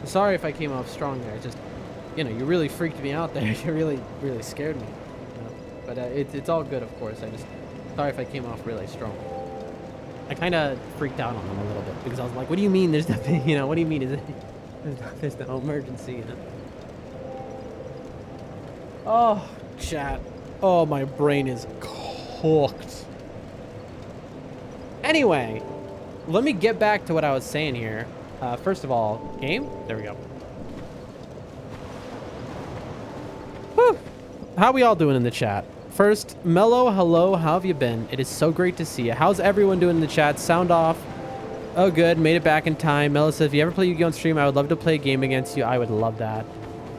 Sorry if I came off strong there. Just, you know, you really freaked me out there. You really scared me. You know? But it's all good, of course. Sorry if I came off really strong. I kind of freaked out on them a little bit because I was like, what do you mean there's nothing, you know, what do you mean there's no emergency, you know? Oh, chat. Oh, my brain is cooked. Anyway, let me get back to what I was saying here. First of all, game? There we go. Whew. How we all doing in the chat? First, Mello, hello, how have you been? It is so great to see you. How's everyone doing in the chat? Sound off. Oh, good. Made it back in time. Mello says, if you ever play Yu-Gi-Oh on stream, I would love to play a game against you. I would love that.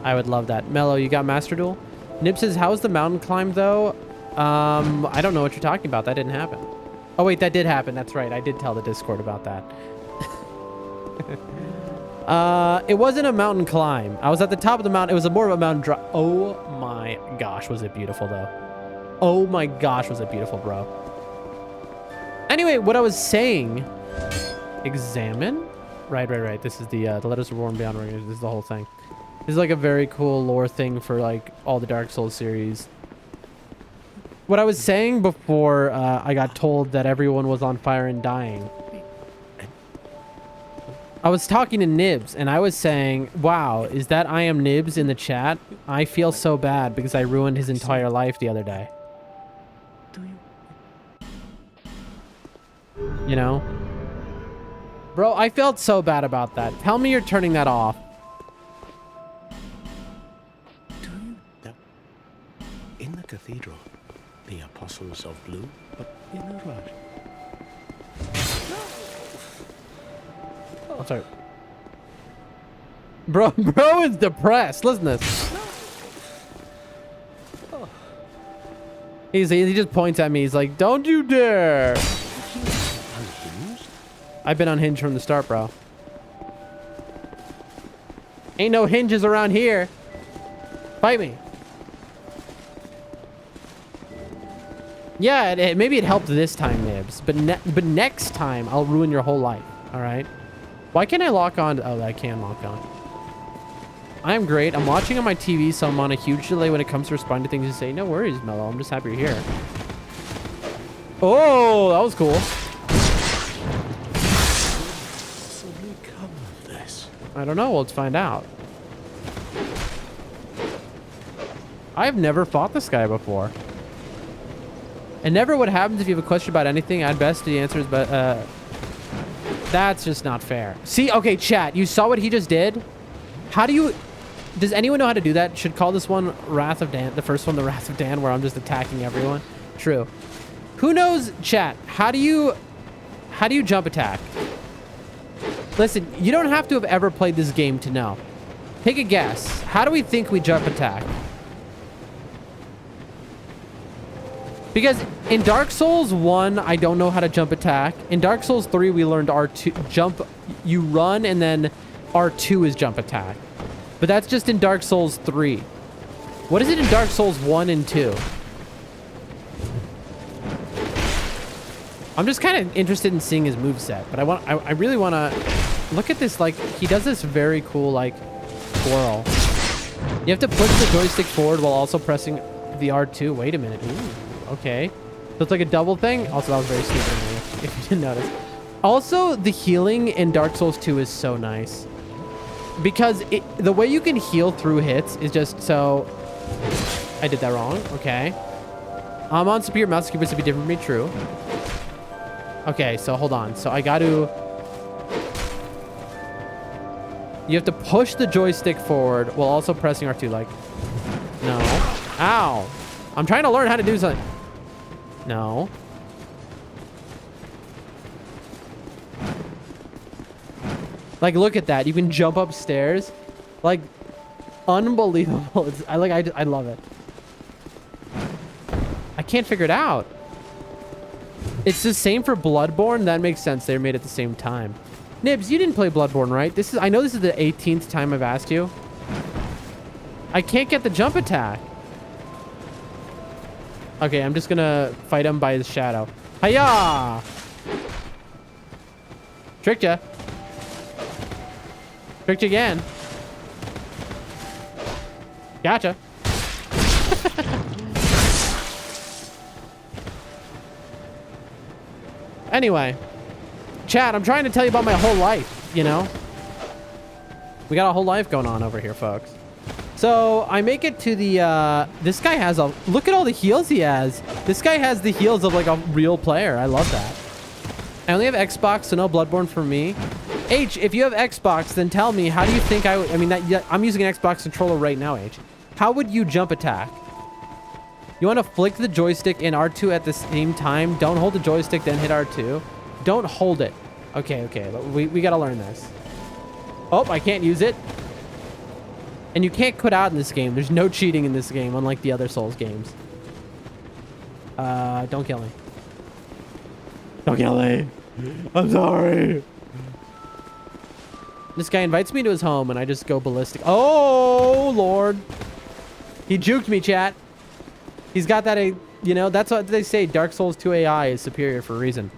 I would love that. Mello, you got Master Duel? Nib says, how's the mountain climb, though? I don't know what you're talking about. That didn't happen. Oh, wait, that did happen. That's right. I did tell the Discord about that. It wasn't a mountain climb. I was at the top of the mountain. It was more of a mountain drop. Oh my gosh, was it beautiful though. Oh my gosh, was it beautiful, bro. Anyway, what I was saying, examine. Right. This is the Letters of War and Beyond. This is the whole thing. This is like a very cool lore thing for like all the Dark Souls series. What I was saying before I got told that everyone was on fire and dying. I was talking to Nibs, and I was saying, wow, is that I am Nibs in the chat? I feel so bad because I ruined his entire life the other day. You know? Bro, I felt so bad about that. Tell me you're turning that off. No. In the cathedral, the apostles of blue, but in a rush. Oh, sorry. Bro is depressed. Listen to this. He just points at me. He's like, don't you dare. Unhinged? I've been unhinged from the start, bro. Ain't no hinges around here. Fight me. Yeah, maybe it helped this time, Nibs. But next time, I'll ruin your whole life. All right? Why can't I lock on? Oh, I can lock on. I'm great. I'm watching on my TV, so I'm on a huge delay when it comes to responding to things you say. No worries, Mello. I'm just happy you're here. Oh, that was cool. What's the become of this? I don't know. Well, let's find out. I've never fought this guy before. And never what happens if you have a question about anything. At best, the answer is, but that's just not fair. See, okay, chat. You saw what he just did? How do you... Does anyone know how to do that? Should call this one Wrath of Dan. The first one, the Wrath of Dan, where I'm just attacking everyone. True. Who knows, chat? How do you jump attack? Listen, you don't have to have ever played this game to know. Take a guess. How do we think we jump attack? Because in Dark Souls 1, I don't know how to jump attack. In Dark Souls 3, we learned R2 jump. You run and then R2 is jump attack. But that's just in Dark Souls 3. What is it in Dark Souls 1 and 2? I'm just kind of interested in seeing his moveset, but I really want to look at this. Like, he does this very cool, like, twirl. You have to push the joystick forward while also pressing the R2. Wait a minute. Ooh, okay. So it's like a double thing. Also, that was very stupid of me, if you didn't notice. Also, the healing in Dark Souls 2 is so nice. Because the way you can heal through hits is just so... I did that wrong. Okay. I'm on superior mouse keepers to be different from me. True. Okay, so hold on. So I got to... You have to push the joystick forward while also pressing R2. Like, no. Ow. I'm trying to learn how to do something. No. Like, look at that. You can jump upstairs. Like, unbelievable. I love it. I can't figure it out. It's the same for Bloodborne. That makes sense. They were made at the same time. Nibs, you didn't play Bloodborne, right? I know this is the 18th time I've asked you. I can't get the jump attack. Okay, I'm just gonna fight him by his shadow. Hiya! Tricked ya. Tricked you again. Gotcha. Anyway, chat, I'm trying to tell you about my whole life, you know? We got a whole life going on over here, folks. So I make it to the, this guy has a, look at all the heals he has. This guy has the heals of like a real player. I love that. I only have Xbox, so no Bloodborne for me. H, if you have Xbox, then tell me, how do you think I mean, I'm using an Xbox controller right now, H. How would you jump attack? You want to flick the joystick and R2 at the same time. Don't hold the joystick, then hit R2. Don't hold it. Okay, okay. We got to learn this. Oh, I can't use it. And you can't quit out in this game. There's no cheating in this game, unlike the other Souls games. Don't kill me. Don't kill me. I'm sorry. This guy invites me to his home, and I just go ballistic. Oh, Lord. He juked me, chat. He's got that, you know, that's what they say. Dark Souls 2 AI is superior for a reason.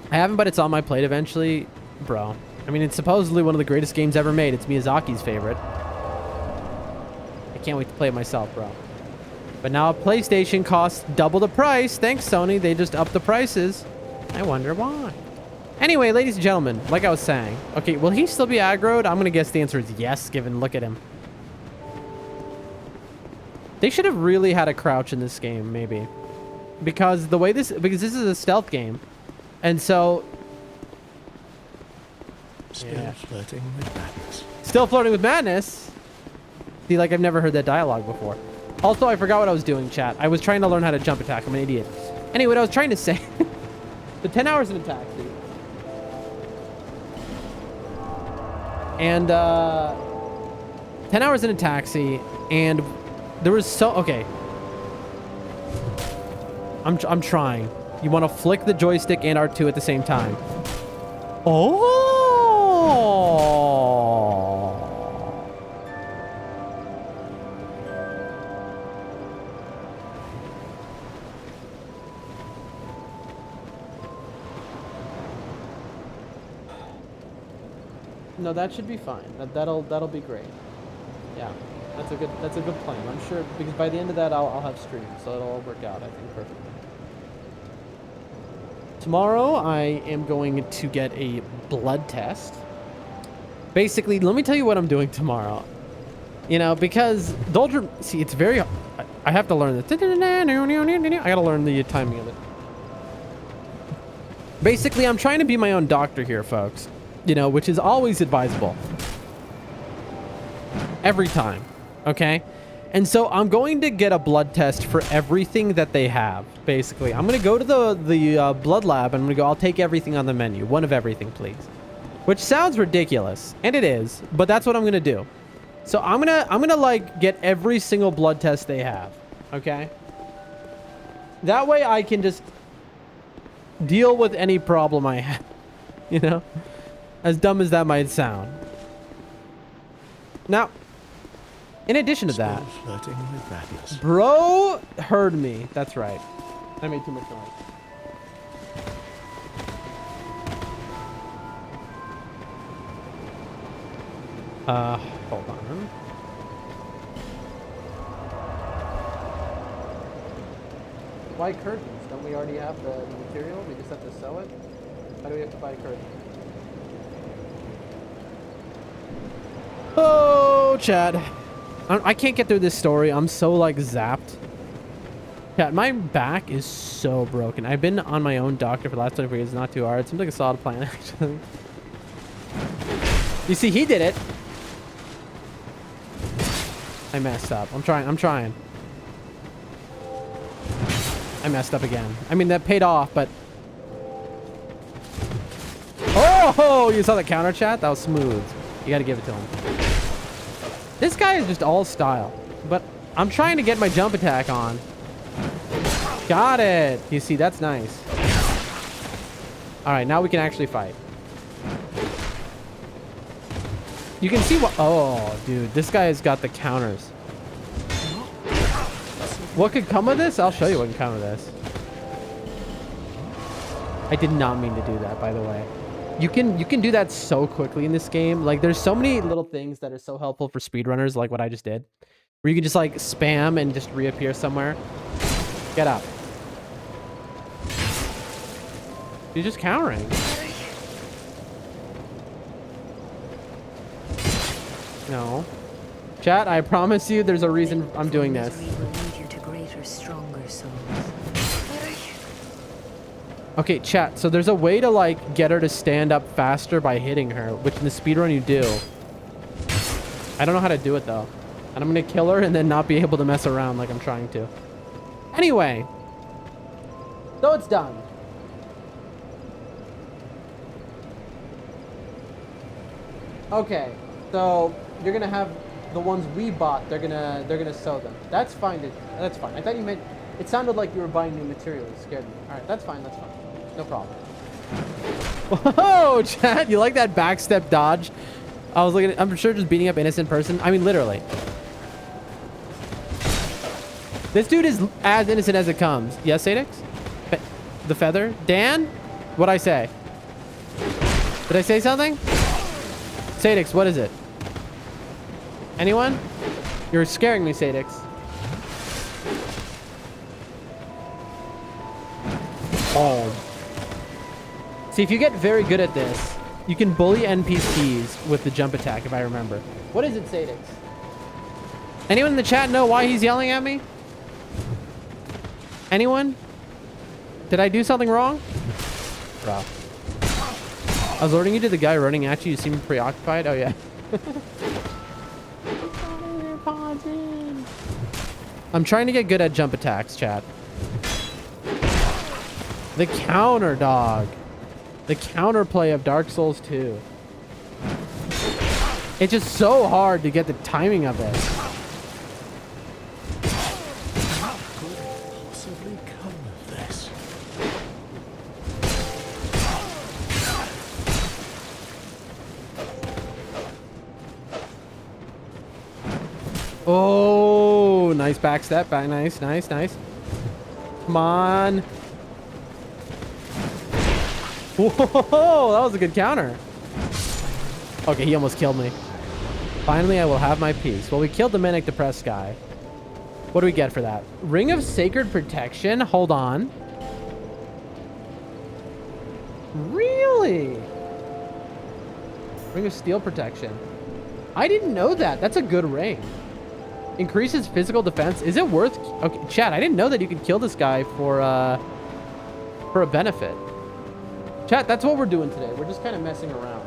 I haven't, but it's on my plate eventually. Bro. I mean, it's supposedly one of the greatest games ever made. It's Miyazaki's favorite. I can't wait to play it myself, bro. But now a PlayStation costs double the price. Thanks, Sony. They just upped the prices. I wonder why. Anyway, ladies and gentlemen, like I was saying. Okay, will he still be aggroed? I'm going to guess the answer is yes, given look at him. They should have really had a crouch in this game, maybe. Because the way because this is a stealth game. And so... Still flirting with madness. Still flirting with madness? See, like, I've never heard that dialogue before. Also, I forgot what I was doing, chat. I was trying to learn how to jump attack. I'm an idiot. Anyway, what I was trying to say... the 10 hours in a taxi. And, 10 hours in a taxi, and... There was okay. I'm trying. You want to flick the joystick and R2 at the same time. Oh! No, that should be fine. That'll be great. Yeah, that's a good plan. I'm sure, because by the end of that I'll have streams, so it'll all work out, I think, perfectly. Tomorrow I am going to get a blood test. Basically, let me tell you what I'm doing tomorrow. You know, because Doldrum, see, it's very, I have to learn this. I gotta learn the timing of it. Basically, I'm trying to be my own doctor here, folks. You know, which is always advisable. Every time, okay? And so I'm going to get a blood test for everything that they have, basically. I'm going to go to the blood lab and I'm going to go, I'll take everything on the menu. One of everything, please. Which sounds ridiculous, and it is, but that's what I'm going to do. So I'm going to like get every single blood test they have, okay? That way I can just deal with any problem I have, you know? As dumb as that might sound. Now, in addition to that, flirting with madness. Bro heard me. That's right. I made too much noise. Hold on. Why curtains? Don't we already have the material? We just have to sew it? Why do we have to buy curtains? Oh, Chad. I can't get through this story. I'm so, like, zapped. Chad, my back is so broken. I've been on my own doctor for the last 24 years. It's not too hard. It seems like a solid plan, actually. You see, he did it. I messed up. I'm trying. I messed up again. I mean, that paid off, but... Oh, you saw the counter, chat? That was smooth. You gotta give it to him. This guy is just all style, but I'm trying to get my jump attack on. Got it. You see, that's nice. All right, now we can actually fight. You can see what... Oh, dude, this guy has got the counters. What could come of this? I'll show you what can come of this. I did not mean to do that, by the way. You can do that so quickly in this game. Like, there's so many little things that are so helpful for speedrunners, like what I just did. Where you can just, like, spam and just reappear somewhere. Get up. You're just countering. No. Chat, I promise you there's a reason I'm doing this. Okay, chat, so there's a way to, like, get her to stand up faster by hitting her, which in the speedrun you do. I don't know how to do it, though. And I'm gonna kill her and then not be able to mess around like I'm trying to. Anyway. So it's done. Okay, so you're gonna have the ones we bought, they're gonna sew them. That's fine. That's fine. I thought you meant... It sounded like you were buying new materials. It scared me. All right, that's fine. That's fine. No problem. Whoa, chat! You like that backstep dodge? I was looking at... I'm sure just beating up innocent person. I mean, literally. This dude is as innocent as it comes. Yes, Sadix? The feather? Dan? What'd I say? Did I say something? Sadix, what is it? Anyone? You're scaring me, Sadix. Oh. See, if you get very good at this, you can bully NPCs with the jump attack, if I remember. What is it, Sadix? Anyone in the chat know why he's yelling at me? Anyone? Did I do something wrong? Bro. I was alerting you to the guy running at you. You seem preoccupied. Oh, yeah. I'm trying to get good at jump attacks, chat. The counter, dog. The counterplay of Dark Souls 2. It's just so hard to get the timing of this. Oh, nice backstep. Nice, nice, nice. Come on. Whoa, that was a good counter. Okay, he almost killed me. Finally, I will have my peace. Well, we killed the manic depressed guy. What do we get for that? Ring of Sacred Protection? Hold on. Really? Ring of Steel Protection. I didn't know that. That's a good ring. Increases physical defense. Is it worth... Okay, chat, I didn't know that you could kill this guy for a benefit. Chat, that's what we're doing today. We're just kind of messing around.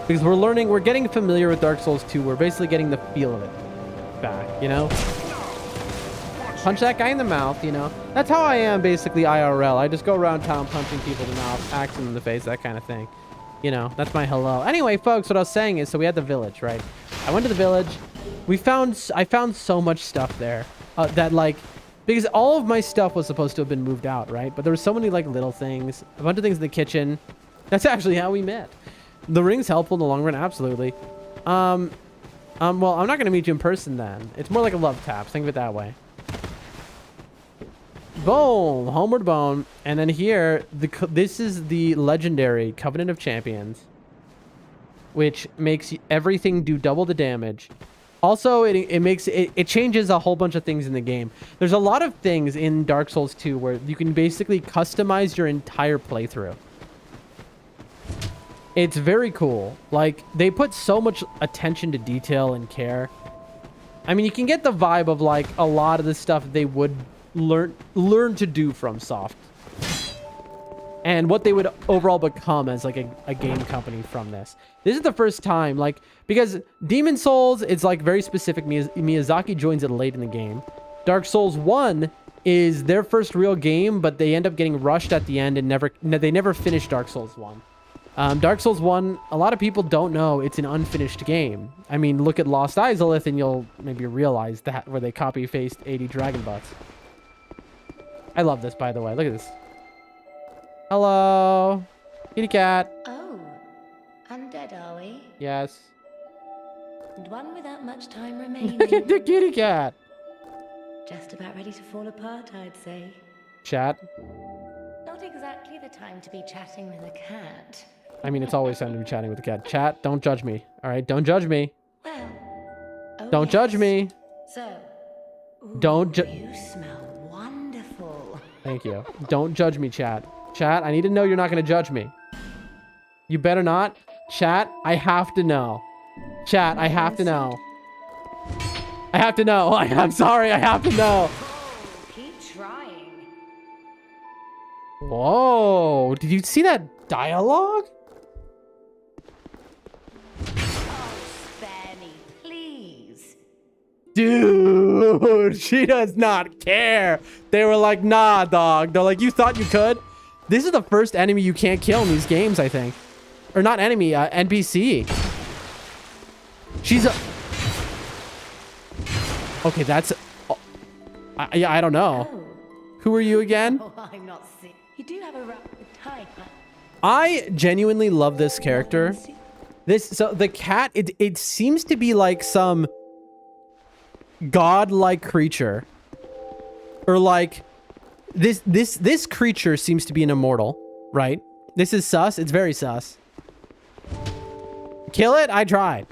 Because we're learning, we're getting familiar with Dark Souls 2. We're basically getting the feel of it back, you know? Punch that guy in the mouth, you know? That's how I am basically IRL. I just go around town punching people in the mouth, axing them in the face, that kind of thing. You know, that's my hello. Anyway, folks, what I was saying is, so we had the village, right? I went to the village. I found so much stuff there that like, because all of my stuff was supposed to have been moved out, right? But there were so many like little things, a bunch of things in the kitchen. That's actually how we met. The ring's helpful in the long run, absolutely. Well, I'm not gonna meet you in person then. It's more like a love tap. Think of it that way. Boom, homeward bone, and then here, this is the legendary Covenant of Champions, which makes everything do double the damage. Also, it changes a whole bunch of things in the game. There's a lot of things in Dark Souls 2 where you can basically customize your entire playthrough. It's very cool. Like, they put so much attention to detail and care. I mean, you can get the vibe of like a lot of the stuff they would learn to do from Soft, and what they would overall become as like a game company from this. This is the first time, like, because Demon Souls, it's like very specific. Miyazaki joins it late in the game. Dark Souls 1 is their first real game, but they end up getting rushed at the end and they never finished Dark Souls 1. Dark Souls 1, a lot of people don't know it's an unfinished game. I mean, look at Lost Izalith and you'll maybe realize that, where they copy-faced 80 dragon butts. I love this, by the way. Look at this. Hello. Kitty cat. Oh, undead, are we? Yes. And one without much time remaining. Look at the kitty cat. Just about ready to fall apart, I'd say. Chat. Not exactly the time to be chatting with a cat. I mean, it's always time to be chatting with the cat. Chat, don't judge me. All right, don't judge me. Well, oh Don't judge me. So, Don't judge. you smell wonderful. Thank you. Don't judge me, chat. Chat, I need to know you're not going to judge me. You better not. Chat, I have to know. Chat, I have to know. I have to know. I'm sorry, I have to know. Keep trying. Whoa, did you see that dialogue? Oh, spare me, please. Dude, she does not care. They were like, nah, dog. They're like, you thought you could? This is the first enemy you can't kill in these games, I think. Or not enemy, NPC. She's a... Okay, that's... I don't know. Oh. Who are you again? Oh, I'm not sick. You do have a rough type. I genuinely love this character. So the cat, it seems to be like some godlike creature, or like this creature seems to be an immortal, right? This is sus. It's very sus. Kill it. I tried.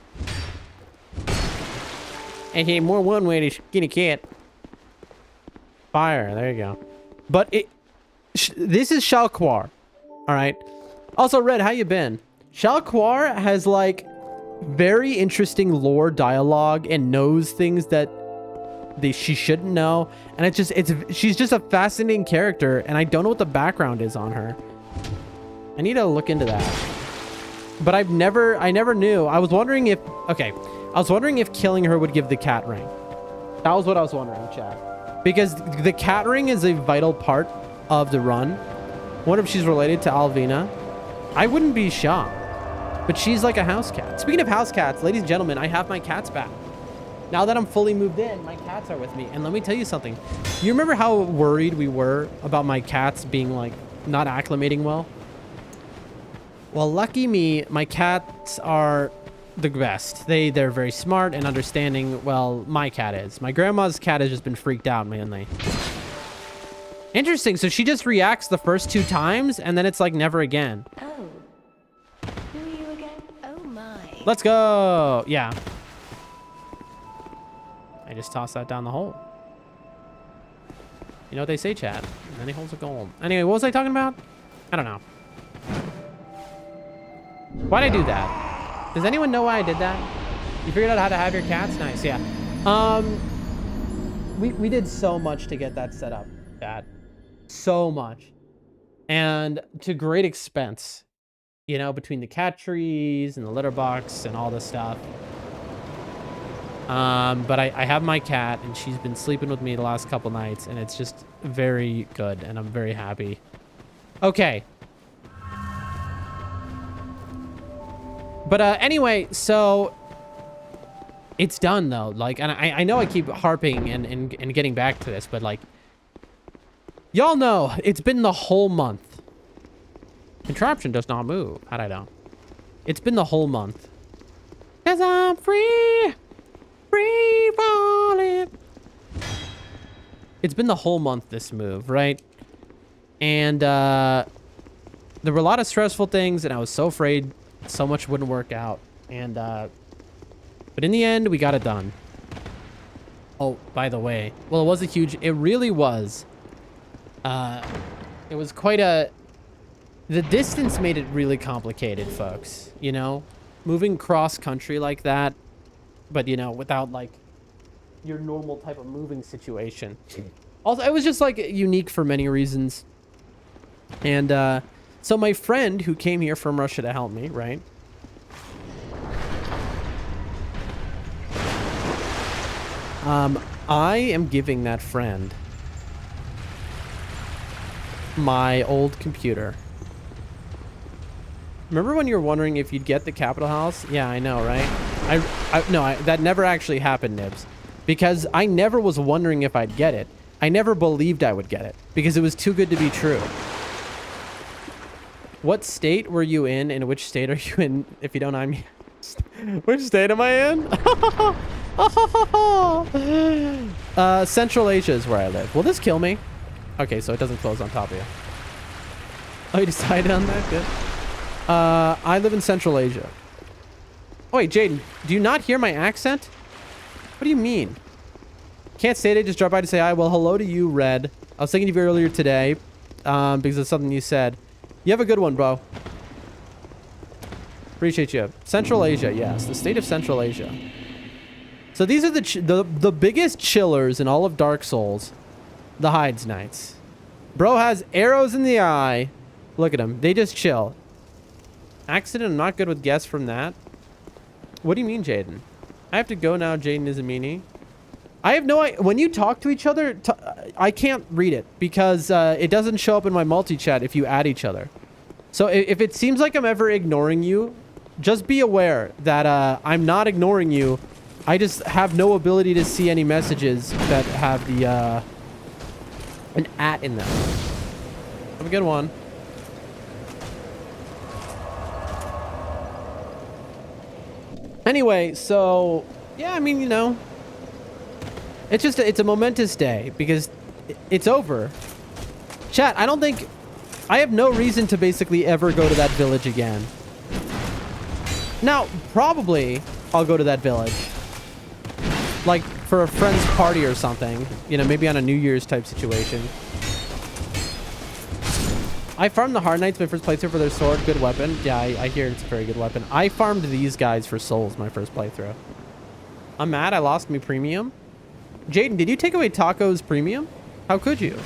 And he more one way to skin a cat. Fire. There you go. But this is Shalquar. All right. Also, Red, how you been? Shalquar has like very interesting lore dialogue and knows things that she shouldn't know, and she's just a fascinating character, and I don't know what the background is on her. I need to look into that. But I never knew. I was wondering if killing her would give the cat ring. That was what I was wondering, chat. Because the cat ring is a vital part of the run. What if she's related to Alvina? I wouldn't be shocked. But she's like a house cat. Speaking of house cats, ladies and gentlemen, I have my cats back. Now that I'm fully moved in, my cats are with me. And let me tell you something. You remember how worried we were about my cats being like not acclimating well? Well, lucky me, my cats are the best. They're very smart and understanding. Well, my cat is. My grandma's cat has just been freaked out mainly. Interesting. So she just reacts the first 2 times and then it's like never again. Oh. Who are you again? Oh my. Let's go. Yeah. I just tossed that down the hole. You know what they say, chat? Many holes of gold. Anyway, what was I talking about? I don't know. Why'd I do that? Does anyone know why I did that? You figured out how to have your cats? Nice, yeah. We did so much to get that set up, Dad. So much. And to great expense. You know, between the cat trees and the litter box and all this stuff. But I have my cat and she's been sleeping with me the last couple nights and it's just very good and I'm very happy. Okay. But anyway, so it's done though. Like, and I know I keep harping and getting back to this, but like, y'all know it's been the whole month. Contraption does not move. How'd I know? It's been the whole month. 'Cause I'm free. Free falling. It's been the whole month, this move, right? And there were a lot of stressful things and I was so afraid so much wouldn't work out. And but in the end, we got it done. Oh, by the way, well, it really was. It was quite the distance made it really complicated, folks. You know, moving cross country like that. But, you know, without, like, your normal type of moving situation. Also, it was just, like, unique for many reasons. And, so my friend who came here from Russia to help me, right? I am giving that friend my old computer. Remember when you were wondering if you'd get the Capitol House? Yeah, I know, right? That never actually happened, Nibs. Because I never was wondering if I'd get it. I never believed I would get it. Because it was too good to be true. What state were you in? And which state are you in, if you don't mind me? Which state am I in? Central Asia is where I live. Will this kill me? Okay, so it doesn't close on top of you. Oh, you decided on that? Good. I live in Central Asia. Oh, wait, Jaden, do you not hear my accent? What do you mean? Can't state it, just drop by to say hi. Well, hello to you, Red. I was thinking of you earlier today because of something you said. You have a good one, bro. Appreciate you. Central Asia, yes. The state of Central Asia. So these are the biggest chillers in all of Dark Souls. The Hides Knights. Bro has arrows in the eye. Look at him. They just chill. Accident, I'm not good with guess from that. What do you mean, Jaden? I have to go now. Jaden is a meanie. I have no idea. When you talk to each other, I can't read it because it doesn't show up in my multi-chat if you add each other. So if it seems like I'm ever ignoring you, just be aware that I'm not ignoring you. I just have no ability to see any messages that have the an @ in them. Have a good one. Anyway, so yeah, I mean, you know, it's just it's a momentous day because it's over. Chat, I have no reason to basically ever go to that village again. Now, probably I'll go to that village like for a friend's party or something, you know, maybe on a New Year's type situation. I farmed the Hard Knights my first playthrough for their sword. Good weapon. Yeah, I hear it's a very good weapon. I farmed these guys for souls my first playthrough. I'm mad I lost me premium. Jaden, did you take away Taco's premium? How could you?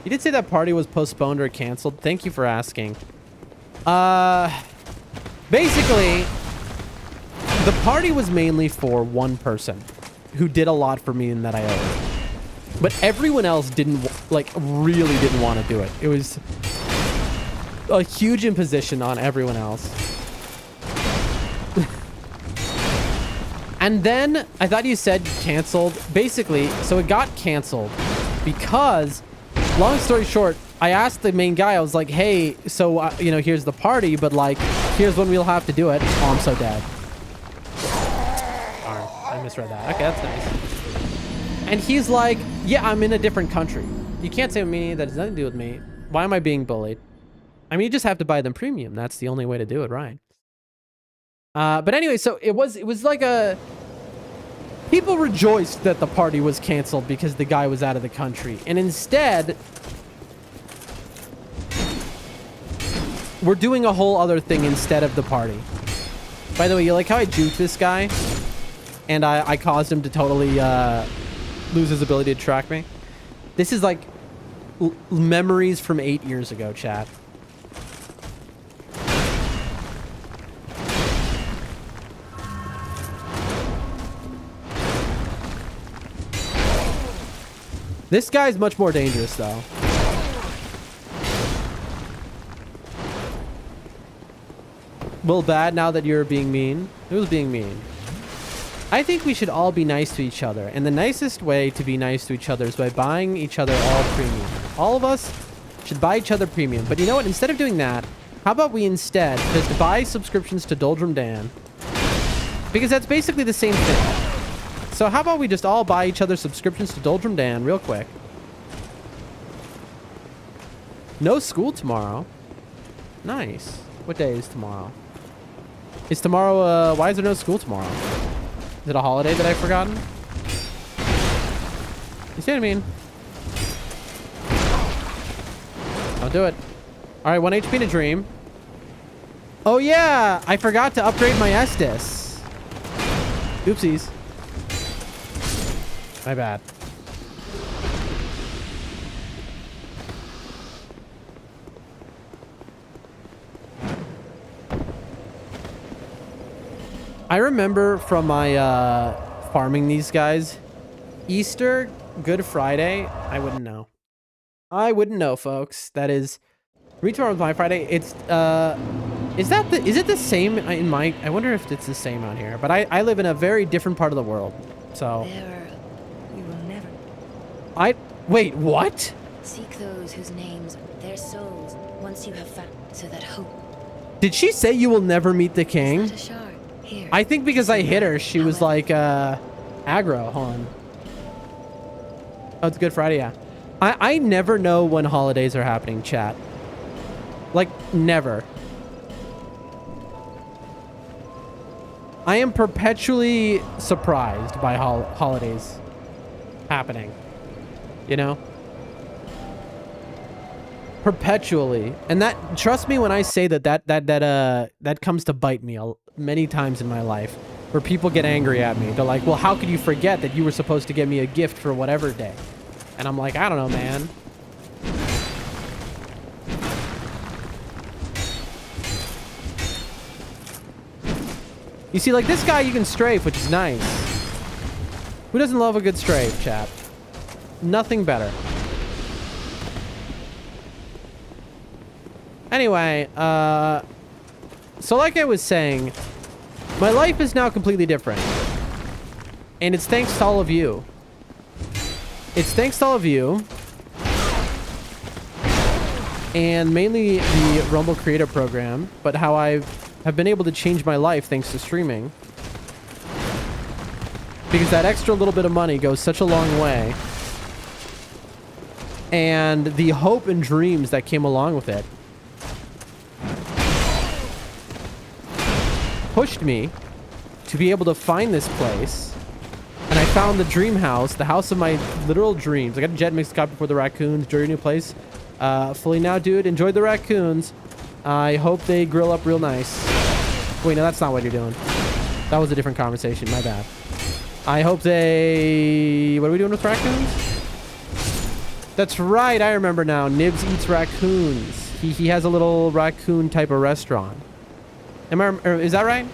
You did say that party was postponed or canceled. Thank you for asking. Basically, the party was mainly for one person who did a lot for me and that I owed. But everyone else really didn't want to do it. It was a huge imposition on everyone else. And then I thought you said canceled. Basically, so it got canceled because, long story short, I asked the main guy, I was like, hey, so, you know, here's the party, but like, here's when we'll have to do it. Oh, I'm so dead. Darn, I misread that. Okay, that's nice. And he's like, yeah, I'm in a different country. You can't say to me that has nothing to do with me. Why am I being bullied? I mean, you just have to buy them premium. That's the only way to do it, right? But anyway, so it was like a... People rejoiced that the party was canceled because the guy was out of the country. And instead, we're doing a whole other thing instead of the party. By the way, you like how I juked this guy? And I caused him to totally lose his ability to track me? This is like memories from 8 years ago, chat. This guy's much more dangerous, though. Well, bad now that you're being mean. Who's being mean? I think we should all be nice to each other. And the nicest way to be nice to each other is by buying each other all premium. All of us should buy each other premium. But you know what? Instead of doing that, how about we instead just buy subscriptions to Doldrum Dan? Because that's basically the same thing. So how about we just all buy each other subscriptions to Doldrum Dan real quick? No school tomorrow. Nice. What day is tomorrow? Is tomorrow, why is there no school tomorrow? Is it a holiday that I've forgotten? You see what I mean? Don't do it. All right, 1 HP in a dream. Oh yeah, I forgot to upgrade my Estus. Oopsies. My bad. I remember from my farming these guys, Easter, Good Friday, I wouldn't know. I wouldn't know, folks. That is Return my Friday. It's is it the same in my, I wonder if it's the same out here, but I live in a very different part of the world. So we will never wait, what? seek those whose names, their souls, once you have found, so that hope. Did she say you will never meet the king? Is that a shard? Here. I think because I hit her, she was like aggro. Hold on. Oh, it's Good Friday, yeah. I never know when holidays are happening, chat. Like, never. I am perpetually surprised by holidays happening. You know? Perpetually. And that, trust me when I say that comes to bite me many times in my life, where people get angry at me. They're like, well, how could you forget that you were supposed to get me a gift for whatever day? And I'm like, I don't know, man. You see, like this guy you can strafe, which is nice. Who doesn't love a good strafe, chat? Nothing better. Anyway, so like I was saying, my life is now completely different. And it's thanks to all of you. It's thanks to all of you. And mainly the Rumble Creator Program, but how I have been able to change my life thanks to streaming. Because that extra little bit of money goes such a long way. And the hope and dreams that came along with it pushed me to be able to find this place. And I found the dream house, the house of my literal dreams. I got a jet mix copy for the raccoons. Enjoy your new place. Fully now, dude. Enjoy the raccoons. I hope they grill up real nice. Wait, no, that's not what you're doing. That was a different conversation. My bad. I hope they... What are we doing with raccoons? That's right. I remember now. Nibs eats raccoons. He has a little raccoon type of restaurant. Is that right?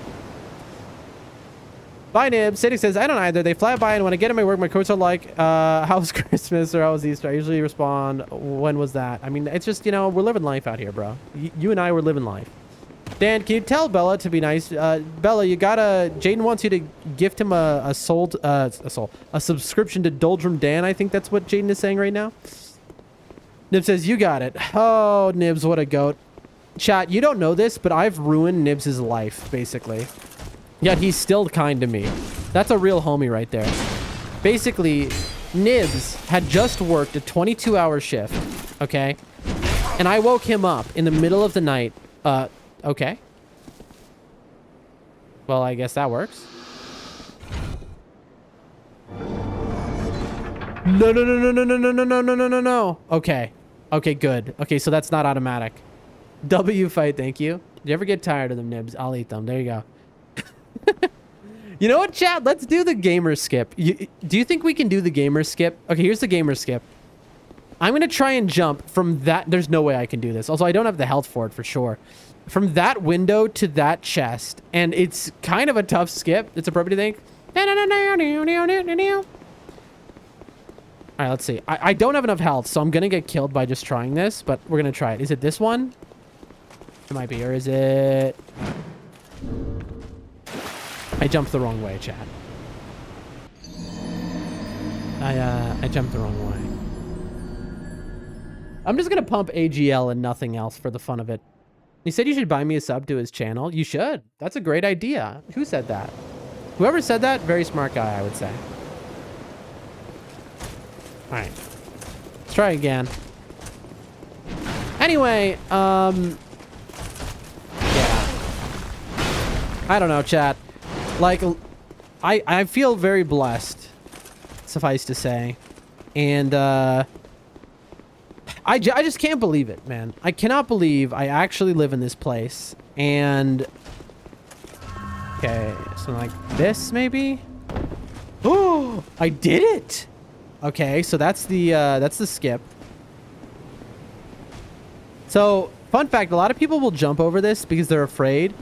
Bye, Nibs. Sadie says, I don't either. They fly by, and when I get in my work, my quotes are like, how was Christmas or how was Easter? I usually respond, when was that? I mean, it's just, you know, we're living life out here, bro. You and I were living life. Dan, can you tell Bella to be nice? Bella, you gotta... Jaden wants you to gift him a subscription to Doldrum Dan. I think that's what Jaden is saying right now. Nibs says, you got it. Oh, Nibs, what a goat. Chat, you don't know this, but I've ruined Nibs' life, basically. Yet he's still kind to me. That's a real homie right there. Basically, Nibs had just worked a 22-hour shift, okay? And I woke him up in the middle of the night. Okay. Well, I guess that works. No, no, no, no, no, no, no, no, no, no, no, no, no. Okay. Okay, good. Okay, so that's not automatic. W fight, thank you. Do you ever get tired of them, Nibs? I'll eat them. There you go. You know what, chat? Let's do the gamer skip. Do you think we can do the gamer skip? Okay, here's the gamer skip. I'm going to try and jump from that. There's no way I can do this. Also, I don't have the health for it for sure. From that window to that chest. And it's kind of a tough skip. It's appropriate to think. All right, let's see. I don't have enough health, so I'm going to get killed by just trying this. But we're going to try it. Is it this one? It might be. Or is it... I jumped the wrong way, chat. I jumped the wrong way. I'm just gonna pump AGL and nothing else for the fun of it. He said you should buy me a sub to his channel. You should. That's a great idea. Who said that? Whoever said that, very smart guy, I would say. All right. Let's try again. Anyway, yeah. I don't know, chat. Like, I feel very blessed, suffice to say. And, I just can't believe it, man. I cannot believe I actually live in this place. And, okay, something like this, maybe? Oh, I did it! Okay, so that's the skip. So, fun fact, a lot of people will jump over this because they're afraid.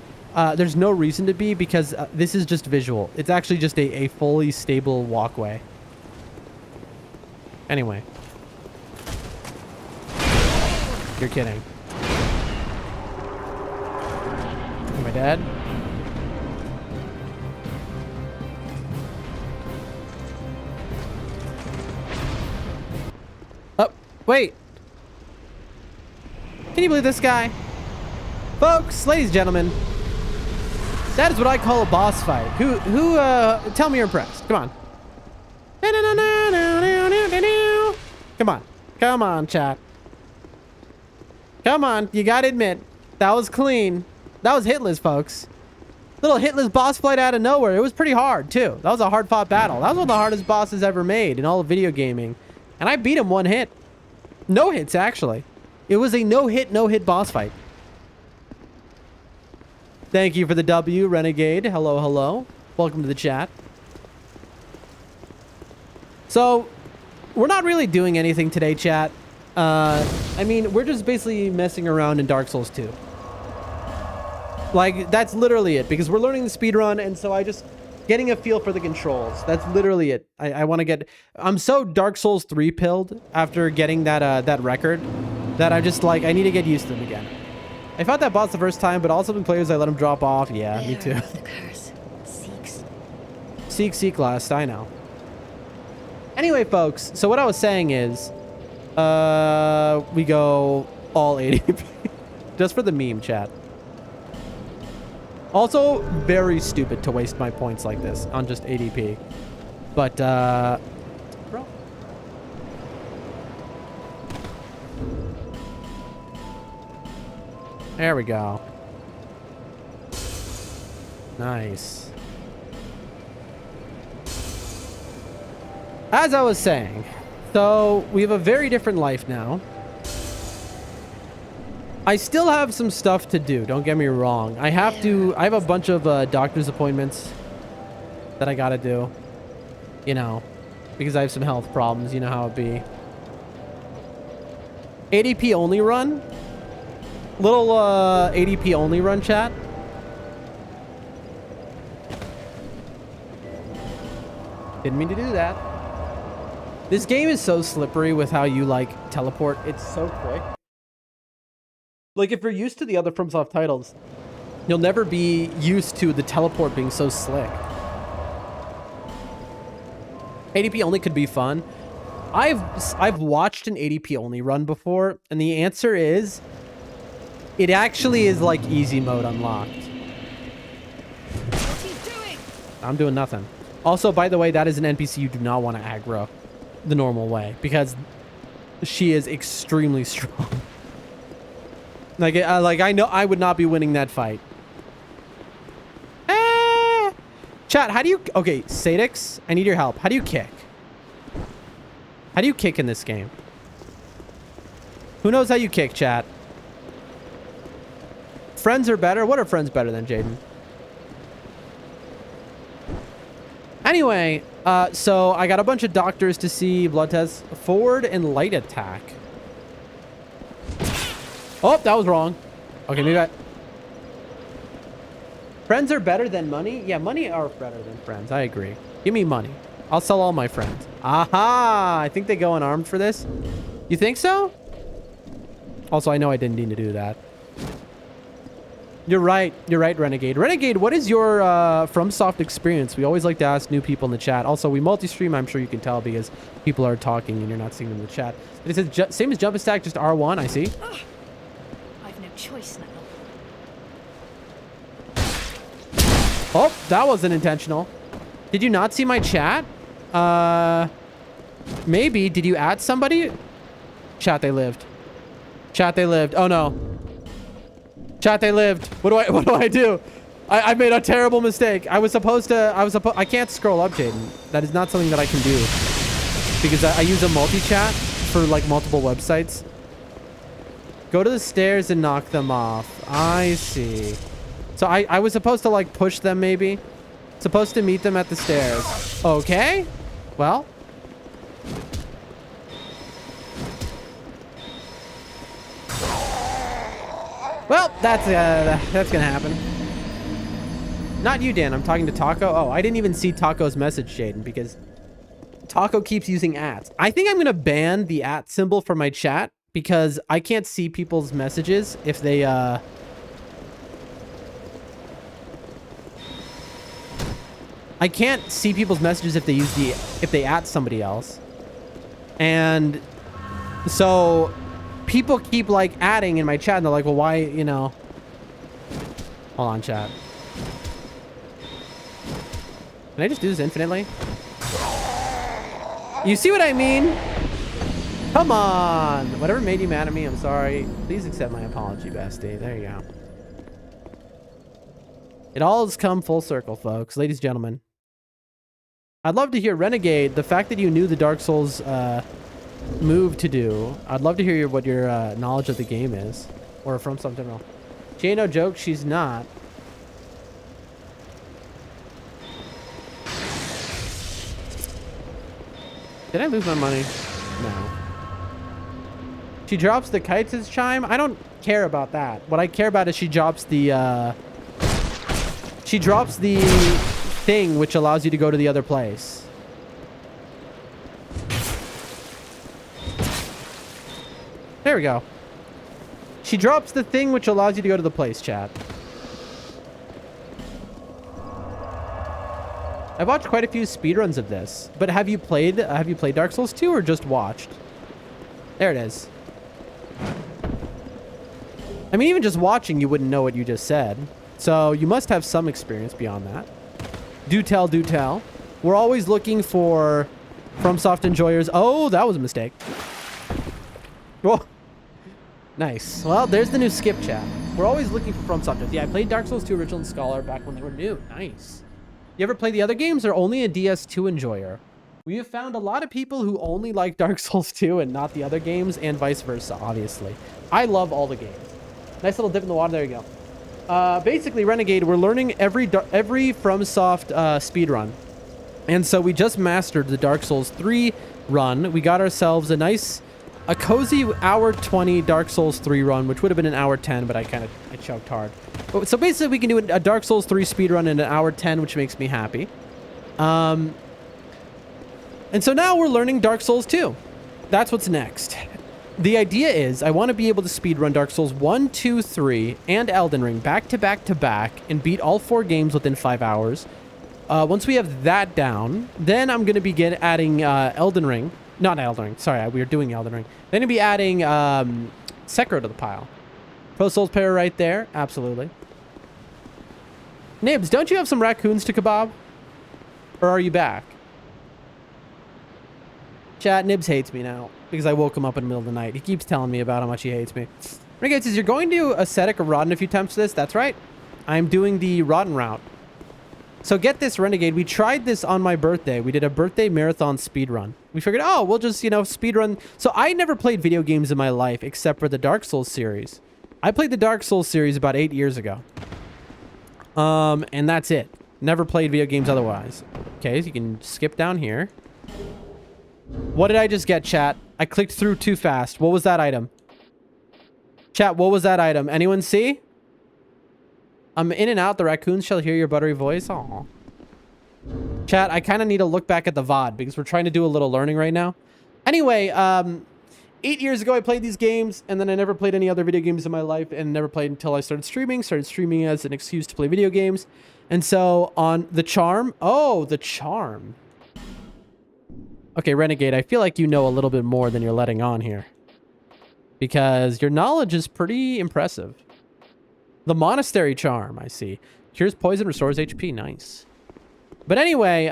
There's no reason to be because this is just visual. It's actually just a fully stable walkway. Anyway. You're kidding. Am I dead? Oh, wait. Can you believe this guy? Folks, ladies and gentlemen. That is what I call a boss fight. Tell me you're impressed. Come on. Come on. Come on, chat. Come on. You gotta admit, that was clean. That was hitless, folks. Little hitless boss fight out of nowhere. It was pretty hard, too. That was a hard-fought battle. That was one of the hardest bosses ever made in all of video gaming. And I beat him one hit. No hits, actually. It was a no-hit boss fight. Thank you for the W, Renegade. Hello, hello. Welcome to the chat. So, we're not really doing anything today, chat. I mean, we're just basically messing around in Dark Souls 2. Like, that's literally it, because we're learning the speedrun, and so I just... Getting a feel for the controls. That's literally it. I want to get... I'm so Dark Souls 3 pilled after getting that record that I'm just like, I need to get used to them again. I fought that boss the first time, but also in players I let him drop off. Yeah, me too. The curse seeks. Seek last, I know. Anyway, folks, so what I was saying is, we go all 80p. Just for the meme, chat. Also, very stupid to waste my points like this on just 80p. But, bro. There we go. Nice. As I was saying, so we have a very different life now. I still have some stuff to do, don't get me wrong. I have a bunch of doctor's appointments that I gotta do. You know, because I have some health problems, you know how it be. 80p only run? Little 80p only run, chat. Didn't mean to do that. This game is so slippery with how you like teleport. It's so quick. Like, if you're used to the other FromSoft titles, you'll never be used to the teleport being so slick. 80p only could be fun. I've watched an 80p only run before, and the answer is It actually is like easy mode unlocked. What's he doing? I'm doing nothing. Also, by the way, that is an NPC you do not want to aggro the normal way because she is extremely strong. Like I know I would not be winning that fight. Chat, how do you... Okay, Sadix, I need your help. How do you kick? How do you kick in this game? Who knows how you kick, chat? Friends are better? What are friends better than, Jaden? Anyway, so I got a bunch of doctors to see, blood tests, forward and light attack. Oh, that was wrong. Okay, maybe I... Friends are better than money? Yeah, money are better than friends. I agree. Give me money. I'll sell all my friends. Aha! I think they go unarmed for this. You think so? Also, I know I didn't need to do that. You're right. You're right, Renegade. Renegade, what is your FromSoft experience? We always like to ask new people in the chat. Also, we multi-stream. I'm sure you can tell because people are talking and you're not seeing them in the chat. It says same as Jump Attack, just R1. I see. I've no choice now. Oh, that wasn't intentional. Did you not see my chat? Maybe. Did you add somebody? Chat, they lived. Chat, they lived. Oh, no. Chat, they lived. What do I do? I made a terrible mistake. I can't scroll up, Jaden. That is not something that I can do. Because I use a multi-chat for, like, multiple websites. Go to the stairs and knock them off. I see. So I was supposed to, like, push them, maybe? Supposed to meet them at the stairs. Okay. Well. Well, that's gonna happen. Not you, Dan. I'm talking to Taco. Oh, I didn't even see Taco's message, Jaden, because Taco keeps using ats. I think I'm gonna ban the @ symbol from my chat because I can't see people's messages if they I can't see people's messages if they @ somebody else. And so people keep like adding in my chat and they're like, well, why, you know, hold on, chat. Can I just do this infinitely? You see what I mean? Come on. Whatever made you mad at me, I'm sorry. Please accept my apology, bestie. There you go. It all has come full circle, folks. Ladies and gentlemen. I'd love to hear, Renegade, the fact that you knew the Dark Souls move to do. I'd love to hear what your knowledge of the game is. Or from something else. She ain't no joke. She's not. Did I lose my money? No. She drops the kites as chime? I don't care about that. What I care about is she drops the thing which allows you to go to the other place. There we go. She drops the thing which allows you to go to the place, chat. I've watched quite a few speedruns of this, but have you played Dark Souls 2 or just watched? There it is. I mean, even just watching, you wouldn't know what you just said. So you must have some experience beyond that. Do tell, do tell. We're always looking for FromSoft enjoyers. Oh, that was a mistake. Oh, nice. Well, there's the new skip chat. We're always looking for FromSoft. Yeah, I played Dark Souls 2 Original and Scholar back when they were new. Nice. You ever play the other games or only a DS2 enjoyer? We have found a lot of people who only like Dark Souls 2 and not the other games, and vice versa, obviously. I love all the games. Nice little dip in the water. There you go. Basically, Renegade, we're learning every FromSoft speedrun. And so we just mastered the Dark Souls 3 run. We got ourselves a cozy hour 20 Dark Souls 3 run, which would have been an hour 10, but I choked hard. So basically, we can do a Dark Souls 3 speedrun in an hour 10, which makes me happy. And so now we're learning Dark Souls 2. That's what's next. The idea is I want to be able to speedrun Dark Souls 1, 2, 3, and Elden Ring back to back to back and beat all 4 games within 5 hours. Once we have that down, then I'm going to be adding Elden Ring. Not Elden Ring. Sorry, we were doing Elden Ring. Then I'll be adding Sekiro to the pile. Pro Souls pair right there. Absolutely. Nibs, don't you have some raccoons to kebab? Or are you back? Chat, Nibs hates me now because I woke him up in the middle of the night. He keeps telling me about how much he hates me. Renegade says, you're going to ascetic or Rodden a few times for this? That's right. I'm doing the Rodden route. So get this, Renegade. We tried this on my birthday. We did a birthday marathon speedrun. We figured, oh, we'll just, you know, speedrun. So I never played video games in my life except for the Dark Souls series. I played the Dark Souls series about 8 years ago. And that's it. Never played video games otherwise. Okay, so you can skip down here. What did I just get, chat? I clicked through too fast. What was that item? Chat, what was that item? Anyone see? I'm in and out. The raccoons shall hear your buttery voice. Aw. Chat, I kind of need to look back at the VOD because we're trying to do a little learning right now. Anyway, 8 years ago, I played these games, and then I never played any other video games in my life, and never played until I started streaming. Started streaming as an excuse to play video games. And so on the charm. Oh, the charm. Okay, Renegade, I feel like you know a little bit more than you're letting on here. Because your knowledge is pretty impressive. The monastery charm, I see. Cures poison, restores HP. Nice. But anyway,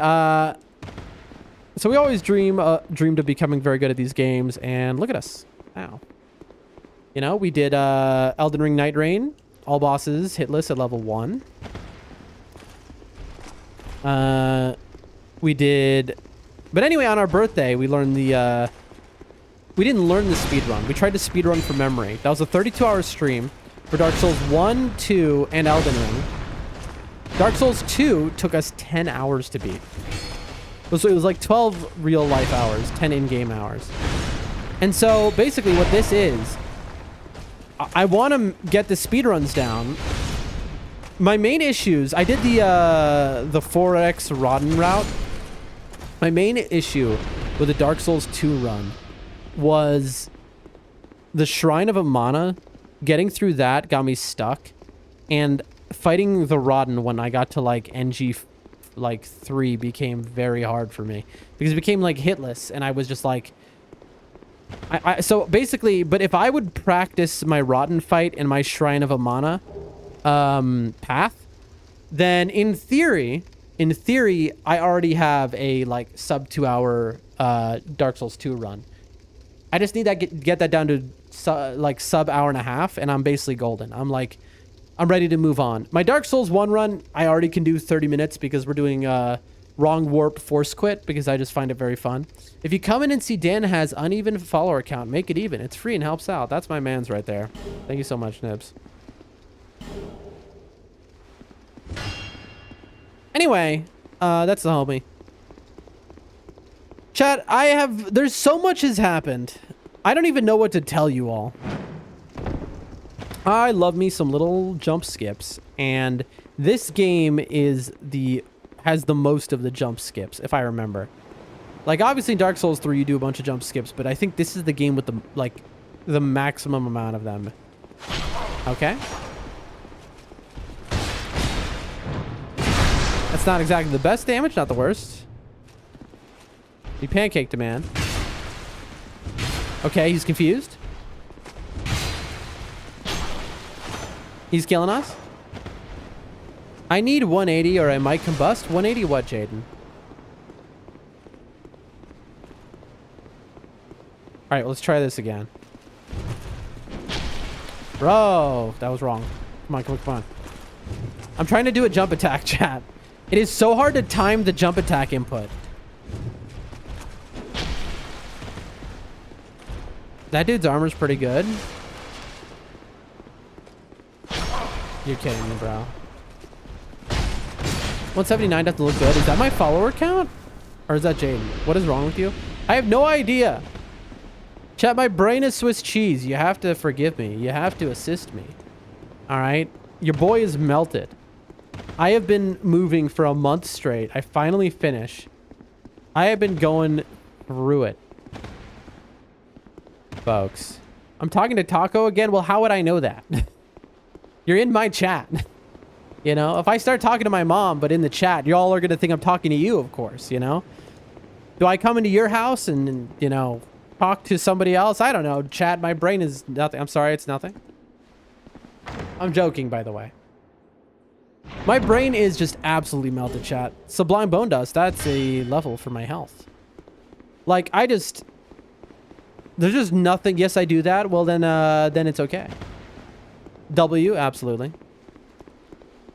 so we always dreamed of becoming very good at these games, and look at us. Wow. You know, we did Elden Ring Nightreign. All bosses hitless at level 1. We did... But anyway, on our birthday, we learned the... We didn't learn the speedrun. We tried to speedrun from memory. That was a 32-hour stream for Dark Souls 1, 2, and Elden Ring. Dark Souls 2 took us 10 hours to beat. So it was like 12 real-life hours, 10 in-game hours. And so, basically, what this is... I want to get the speedruns down. My main issues... I did the 4x Rodden route. My main issue with the Dark Souls 2 run was the Shrine of Amana. Getting through that got me stuck, and fighting the Rodden when I got to like NG 3 became very hard for me because it became like hitless, and I was just like, so basically, but if I would practice my Rodden fight and my Shrine of Amana path, then in theory, I already have a like sub 2 hour Dark Souls 2 run. I just need to get that down to sub hour and a half, and I'm basically golden. I'm ready to move on. My Dark Souls 1 run, I already can do 30 minutes because we're doing Wrong Warp Force Quit because I just find it very fun. If you come in and see Dan has uneven follower count, make it even. It's free and helps out. That's my man's right there. Thank you so much, Nibs. Anyway, that's the homie. Chat, there's so much has happened. I don't even know what to tell you all. I love me some little jump skips, and this game has the most of the jump skips, if I remember. Like, obviously in Dark Souls 3 you do a bunch of jump skips, but I think this is the game with the maximum amount of them. Okay. That's not exactly the best damage, not the worst. He pancaked a man. Okay, he's confused. He's killing us. I need 180 or I might combust. 180 what, Jaden? Alright, let's try this again. Bro, that was wrong. Come on, come on, come on. I'm trying to do a jump attack, chat. It is so hard to time the jump attack input. That dude's armor's pretty good. You're kidding me, bro. 179 doesn't look good. Is that my follower count? Or is that Jaden? What is wrong with you? I have no idea. Chat, my brain is Swiss cheese. You have to forgive me. You have to assist me. Alright? Your boy is melted. I have been moving for a month straight. I finally finish. I have been going through it. Folks. I'm talking to Taco again? Well, how would I know that? You're in my chat. You know, if I start talking to my mom, but in the chat, y'all are going to think I'm talking to you, of course, you know? Do I come into your house and, you know, talk to somebody else? I don't know. Chat, my brain is nothing. I'm sorry, it's nothing. I'm joking, by the way. My brain is just absolutely melted, chat. Sublime Bone Dust, that's a level for my health. Like, there's just nothing. Yes, I do that. Well, then it's okay. W, absolutely.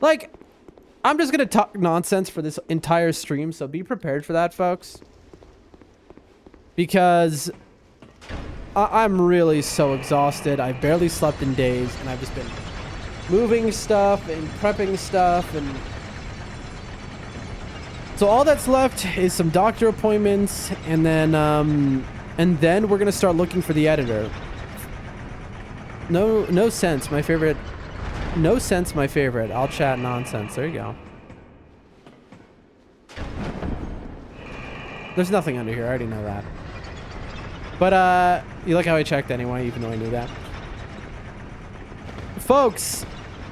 Like, I'm just going to talk nonsense for this entire stream, so be prepared for that, folks. Because I'm really so exhausted. I've barely slept in days, and I've just been moving stuff and prepping stuff, and so all that's left is some doctor appointments, and then we're gonna start looking for the editor. No sense, my favorite. No sense, my favorite. I'll chat nonsense. There you go. There's nothing under here. I already know that. But you like how I checked anyway, even though I knew that. Folks,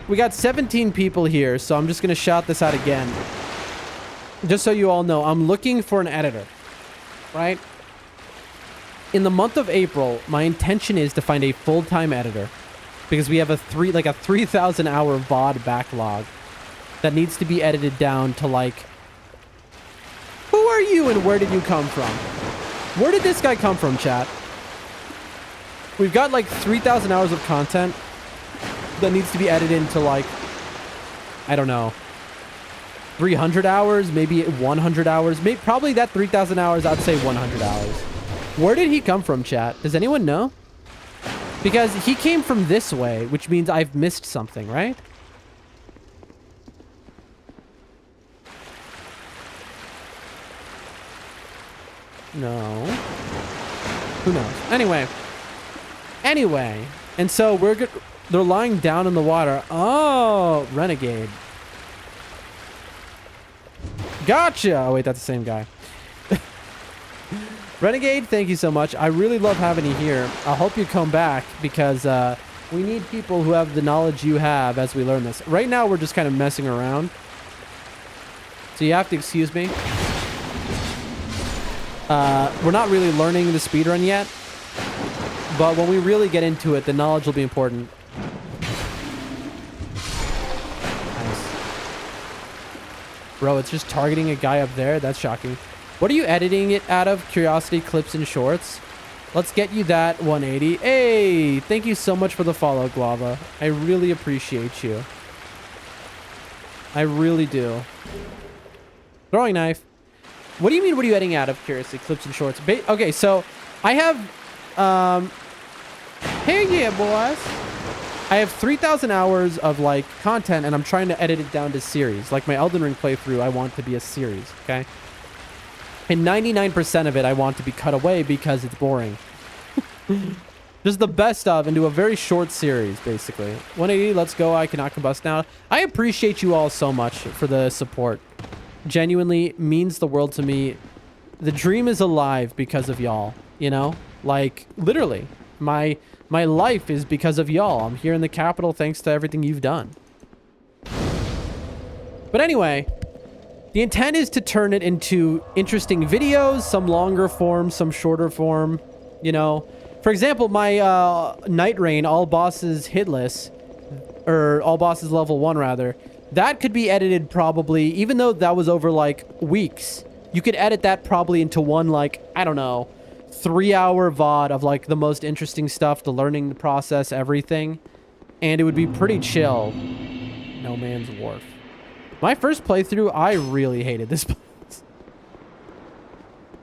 we got 17 people here, so I'm just gonna shout this out again. Just so you all know, I'm looking for an editor, right? In the month of April, my intention is to find a full-time editor because we have a 3,000 hour VOD backlog that needs to be edited down to like, who are you and where did you come from? Where did this guy come from, chat? We've got like 3,000 hours of content that needs to be edited into like, I don't know, 300 hours, maybe 100 hours, maybe probably that 3,000 hours, I'd say 100 hours. Where did he come from, chat? Does anyone know? Because he came from this way, which means I've missed something, right? No. Who knows? Anyway. And so we're good. They're lying down in the water. Oh, Renegade. Gotcha. Oh, wait, that's the same guy. Renegade, thank you so much. I really love having you here. I hope you come back because we need people who have the knowledge you have as we learn this. Right now, we're just kind of messing around. So you have to excuse me. We're not really learning the speedrun yet. But when we really get into it, the knowledge will be important. Nice. Bro, it's just targeting a guy up there. That's shocking. What are you editing it out of? Curiosity, clips, and shorts? Let's get you that 180. Hey, thank you so much for the follow, Guava. I really appreciate you. I really do. Throwing knife. What do you mean, what are you editing out of? Curiosity, clips, and shorts? Okay, so I have... hey, yeah, boys. I have 3,000 hours of, like, content, and I'm trying to edit it down to series. Like, my Elden Ring playthrough, I want to be a series, okay? And 99% of it I want to be cut away because it's boring. Just the best of into a very short series, basically. 180, let's go. I cannot combust now. I appreciate you all so much for the support. Genuinely means the world to me. The dream is alive because of y'all, you know? Like, literally. My life is because of y'all. I'm here in the capital thanks to everything you've done. But anyway... the intent is to turn it into interesting videos, some longer form, some shorter form, you know. For example, my Nightreign, all bosses hitless, or all bosses level 1 rather, that could be edited probably, even though that was over like weeks, you could edit that probably into one like, I don't know, 3-hour VOD of like the most interesting stuff, the learning process, everything. And it would be pretty chill. No Man's Wharf. My first playthrough, I really hated this place.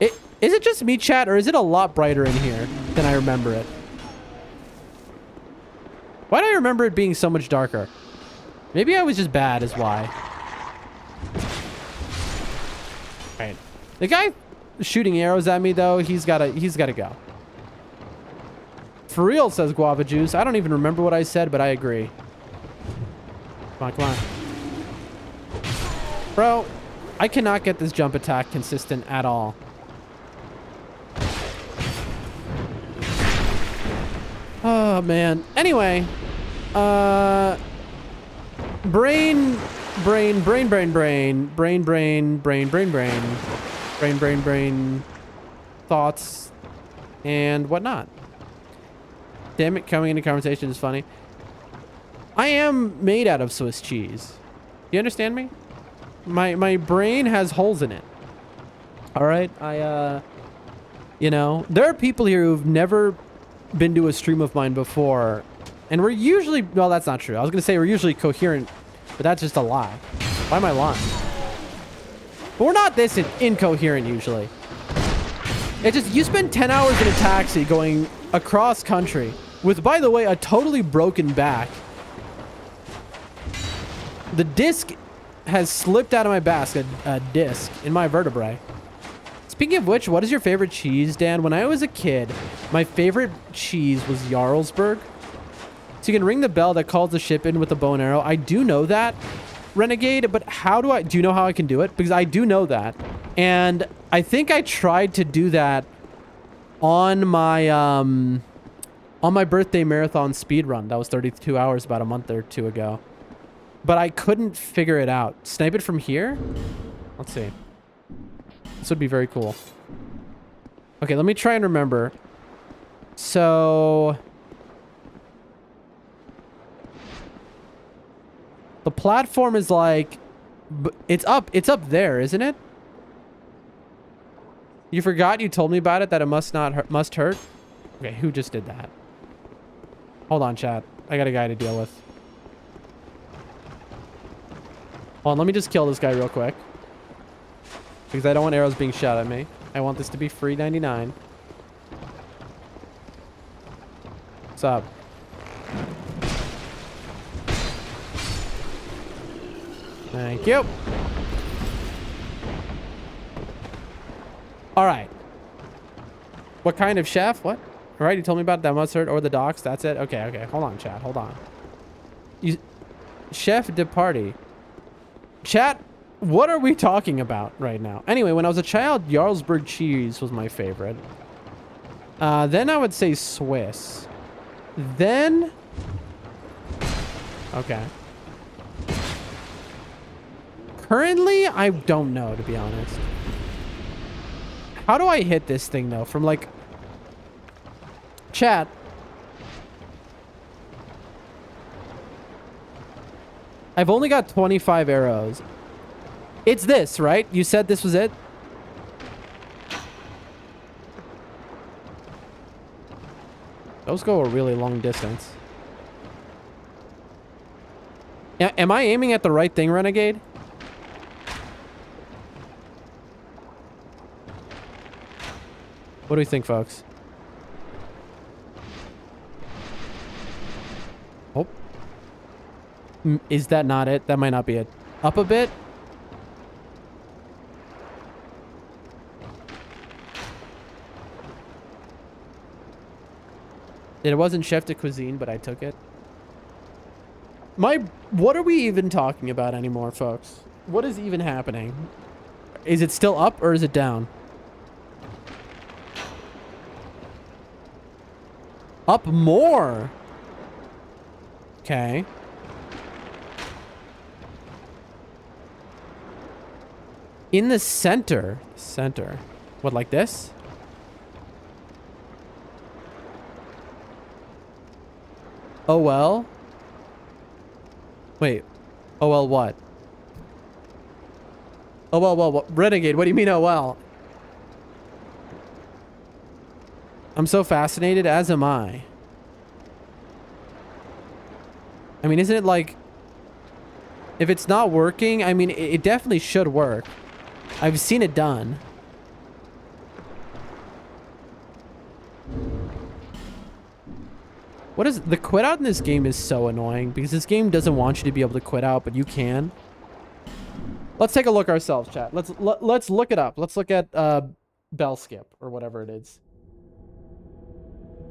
Is it just me, chat, or is it a lot brighter in here than I remember it? Why do I remember it being so much darker? Maybe I was just bad is why. Right. The guy shooting arrows at me, though, he's gotta go. For real, says Guava Juice. I don't even remember what I said, but I agree. Come on, come on. Bro, I cannot get this jump attack consistent at all. Oh, man. Anyway. Brain thoughts and whatnot. Damn it, coming into conversation is funny. I am made out of Swiss cheese. You understand me? My brain has holes in it. All right, you know, there are people here who've never been to a stream of mine before, and we're usually, well, that's not true. I was gonna say we're usually coherent, but that's just a lie. Why am I lying? But we're not this incoherent usually. It's just, you spend 10 hours in a taxi going across country with, by the way, a totally broken back. The disc has slipped out of my back, a disc in my vertebrae. Speaking of which, what is your favorite cheese, Dan? When I was a kid, my favorite cheese was Jarlsberg. So you can ring the bell that calls the ship in with a bow and arrow. I do know that, Renegade, but do you know how I can do it? Because I do know that. And I think I tried to do that on my birthday marathon speed run. That was 32 hours about a month or two ago. But I couldn't figure it out. Snipe it from here? Let's see. This would be very cool. Okay, let me try and remember. So the platform is like, it's up there, isn't it? You forgot you told me about it, that it must hurt. Okay, who just did that? Hold on, chat. I got a guy to deal with. Hold on, let me just kill this guy real quick. Because I don't want arrows being shot at me. I want this to be free 99. What's up? Thank you. All right. What kind of chef? What? All right, you told me about that mustard or the docks. That's it. Okay, okay. Hold on, chat. Hold on. Chef de party. Chat, what are we talking about right now? Anyway, when I was a child, Jarlsberg cheese was my favorite. Then I would say Swiss. Then... Okay. Currently, I don't know, to be honest. How do I hit this thing, though? From, like... Chat. I've only got 25 arrows. It's this, right? You said this was it? Those go a really long distance. Am I aiming at the right thing, Renegade? What do we think, folks? Oh. Is that not it? That might not be it. Up a bit? It wasn't chef de cuisine, but I took it. What are we even talking about anymore, folks? What is even happening? Is it still up or is it down? Up more. Okay. In the center. Center. What, like this? Oh, well. Wait. Oh, well, what? Oh, well, what? Renegade, what do you mean, oh, well? I'm so fascinated, as am I. I mean, isn't it like... If it's not working, I mean, it definitely should work. I've seen it done. What is... The quit out in this game is so annoying, because this game doesn't want you to be able to quit out, but you can. Let's take a look ourselves, chat. Let's look it up. Let's look at bell skip, or whatever it is.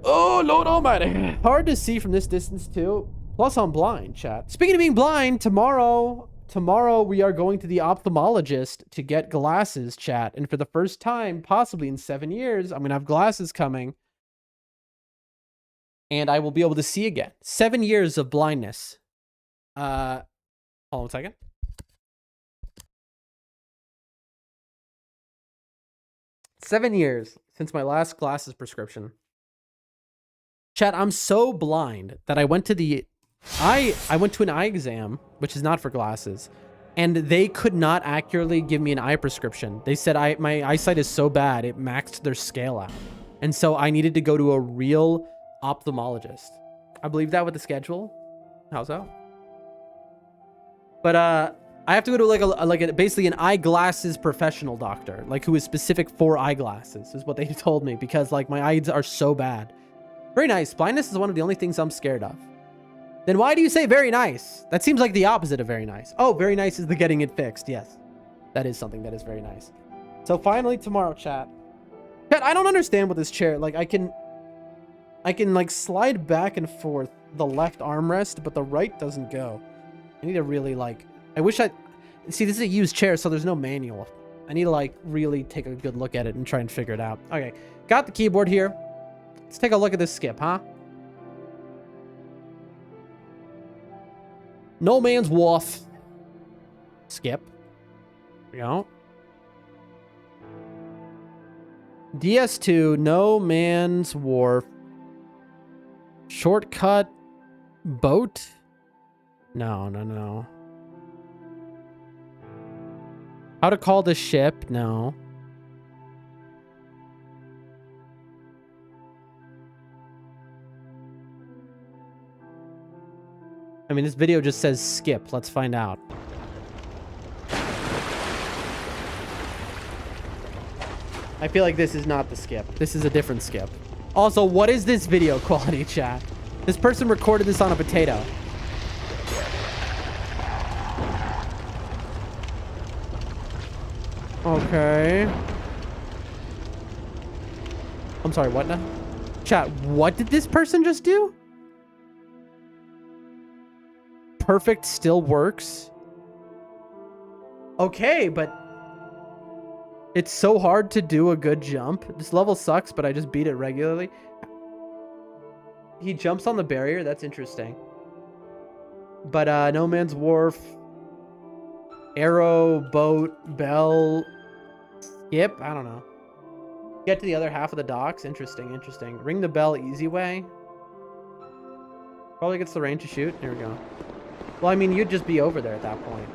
Oh, Lord almighty. Hard to see from this distance, too. Plus, I'm blind, chat. Speaking of being blind, tomorrow we are going to the ophthalmologist to get glasses, chat. And for the first time, possibly in 7 years, I'm going to have glasses coming. And I will be able to see again. 7 years of blindness. Hold on a second. Seven years since my last glasses prescription. Chat, I'm so blind that I went to the I went to an eye exam, which is not for glasses, and they could not accurately give me an eye prescription. They said my eyesight is so bad, it maxed their scale out. And so I needed to go to a real ophthalmologist. I believe that with the schedule. How's that? But I have to go to basically an eyeglasses professional doctor, like who is specific for eyeglasses, is what they told me, because like my eyes are so bad. Very nice. Blindness is one of the only things I'm scared of. Then why do you say very nice? That seems like the opposite of very nice. Oh, very nice is the getting it fixed. Yes, that is something that is very nice. So finally tomorrow, chat. Chat, I don't understand what this chair, like I can like slide back and forth the left armrest, but the right doesn't go. I need to really like, I wish see, this is a used chair, so there's no manual. I need to like really take a good look at it and try and figure it out. Okay, got the keyboard here. Let's take a look at this skip, huh? No Man's Wharf. Skip. There we go. DS2, No Man's Wharf. Shortcut. Boat? No. How to call the ship? No. I mean, this video just says skip. Let's find out. I feel like this is not the skip. This is a different skip. Also, what is this video quality, chat? This person recorded this on a potato. Okay. I'm sorry, what now? Chat, what did this person just do? Perfect still works. Okay, but it's so hard to do a good jump. This level sucks, but I just beat it regularly. He jumps on the barrier. That's interesting. But No Man's Wharf, arrow, boat, bell, skip. I don't know. Get to the other half of the docks. Interesting. Ring the bell easy way. Probably gets the range to shoot. Here we go. Well, I mean, you'd just be over there at that point.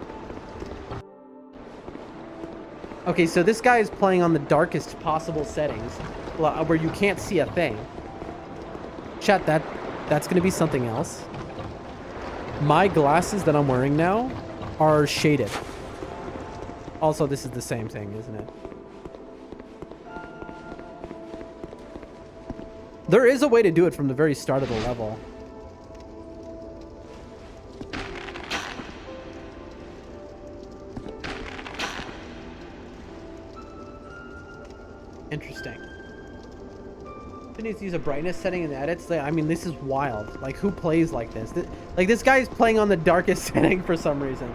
Okay, so this guy is playing on the darkest possible settings, where you can't see a thing. Chat, that's gonna be something else. My glasses that I'm wearing now are shaded. Also, this is the same thing, isn't it? There is a way to do it from the very start of the level. Interesting. He needs to use a brightness setting in the edits. I mean, this is wild. Like, who plays like this? Like, this guy's playing on the darkest setting for some reason.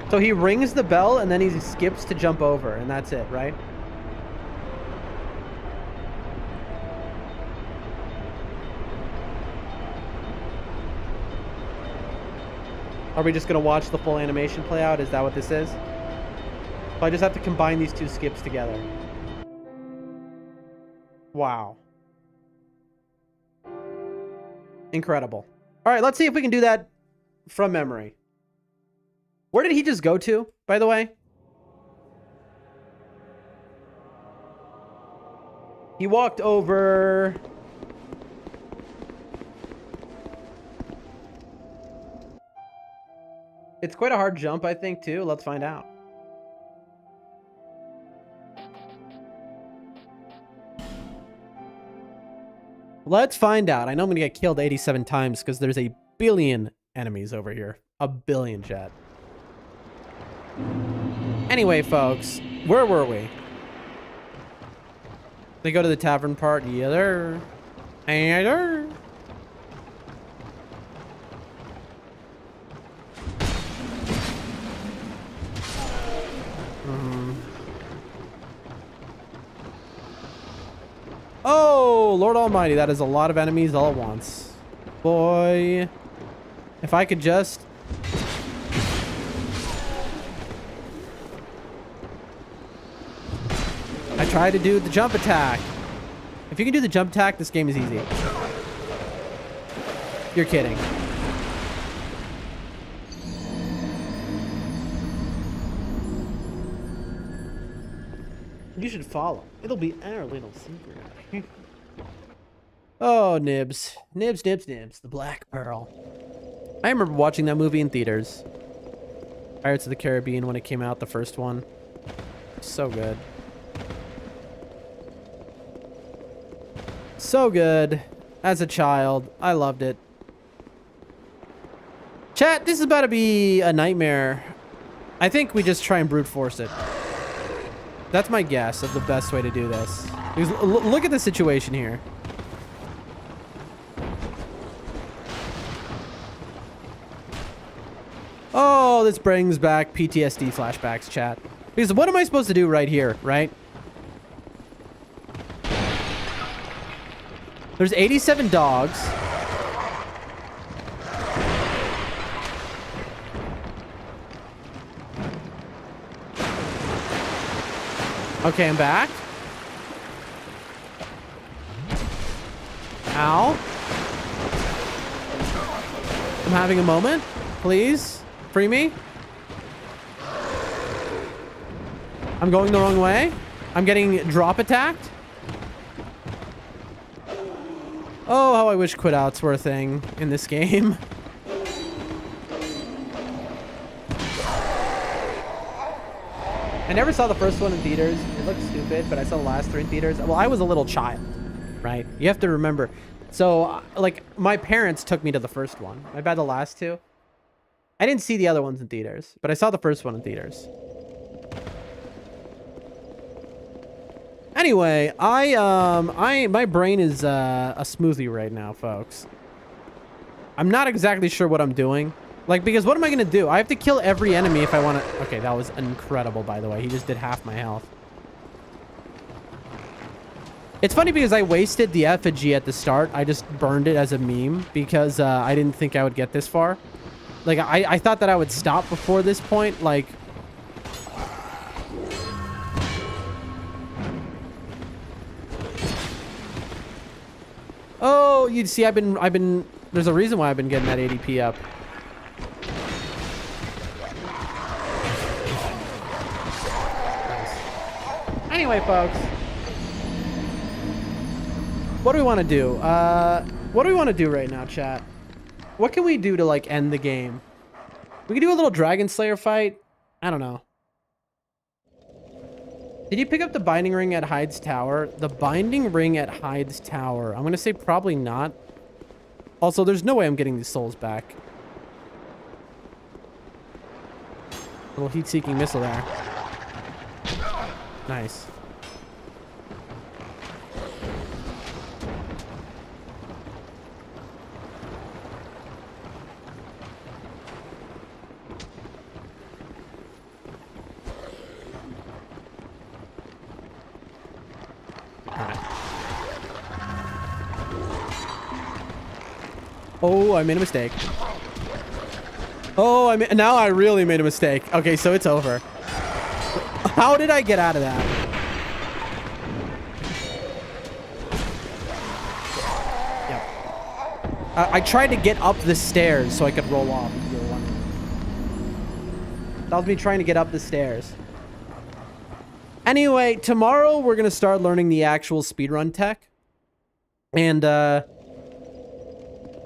So he rings the bell and then he skips to jump over, and that's it, right? Are we just gonna watch the full animation play out? Is that what this is? So I just have to combine these two skips together. Wow. Incredible. All right, let's see if we can do that from memory. Where did he just go to, by the way? He walked over... It's quite a hard jump, I think, too. Let's find out. Let's find out. I know I'm going to get killed 87 times because there's a billion enemies over here. A billion, chat. Anyway, folks, where were we? They go to the tavern part. Yeah, there. Yeah, there. Oh, Lord Almighty, that is a lot of enemies all at once. Boy, if I could just... I tried to do the jump attack. If you can do the jump attack, this game is easy. You're kidding. You should follow. It'll be our little secret. Oh, Nibs. Nibs, Nibs, Nibs. The Black Pearl. I remember watching that movie in theaters. Pirates of the Caribbean when it came out, the first one. So good. So good. As a child, I loved it. Chat, this is about to be a nightmare. I think we just try and brute force it. That's my guess of the best way to do this. Because look at the situation here. Oh, this brings back PTSD flashbacks, chat. Because what am I supposed to do right here, right? There's 87 dogs. Okay, I'm back. Ow. I'm having a moment. Please, free me. I'm going the wrong way. I'm getting drop attacked. Oh, how I wish quit outs were a thing in this game. I never saw the first one in theaters. It looked stupid, but I saw the last 3 in theaters. Well, I was a little child, right? You have to remember. So, like, my parents took me to the first one. My bad, the last 2. I didn't see the other ones in theaters, but I saw the first one in theaters. Anyway, my brain is a smoothie right now, folks. I'm not exactly sure what I'm doing. Like, because what am I going to do? I have to kill every enemy if I want to... Okay, that was incredible, by the way. He just did half my health. It's funny because I wasted the effigy at the start. I just burned it as a meme because I didn't think I would get this far. Like, I thought that I would stop before this point. Like... Oh, you see, I've been... There's a reason why I've been getting that ADP up. Anyway, folks, what do we want to do? What do we want to do right now, chat? What can we do to, like, end the game? We can do a little Dragon Slayer fight. I don't know. Did you pick up the binding ring at Hyde's Tower? The binding ring at Hyde's Tower. I'm going to say probably not. Also, there's no way I'm getting these souls back. Little heat-seeking missile there. Nice. Oh, I made a mistake. Oh, now I really made a mistake. Okay, so it's over. How did I get out of that? Yep. I tried to get up the stairs so I could roll off, if you were wondering. That was me trying to get up the stairs. Anyway, tomorrow we're going to start learning the actual speedrun tech. And, I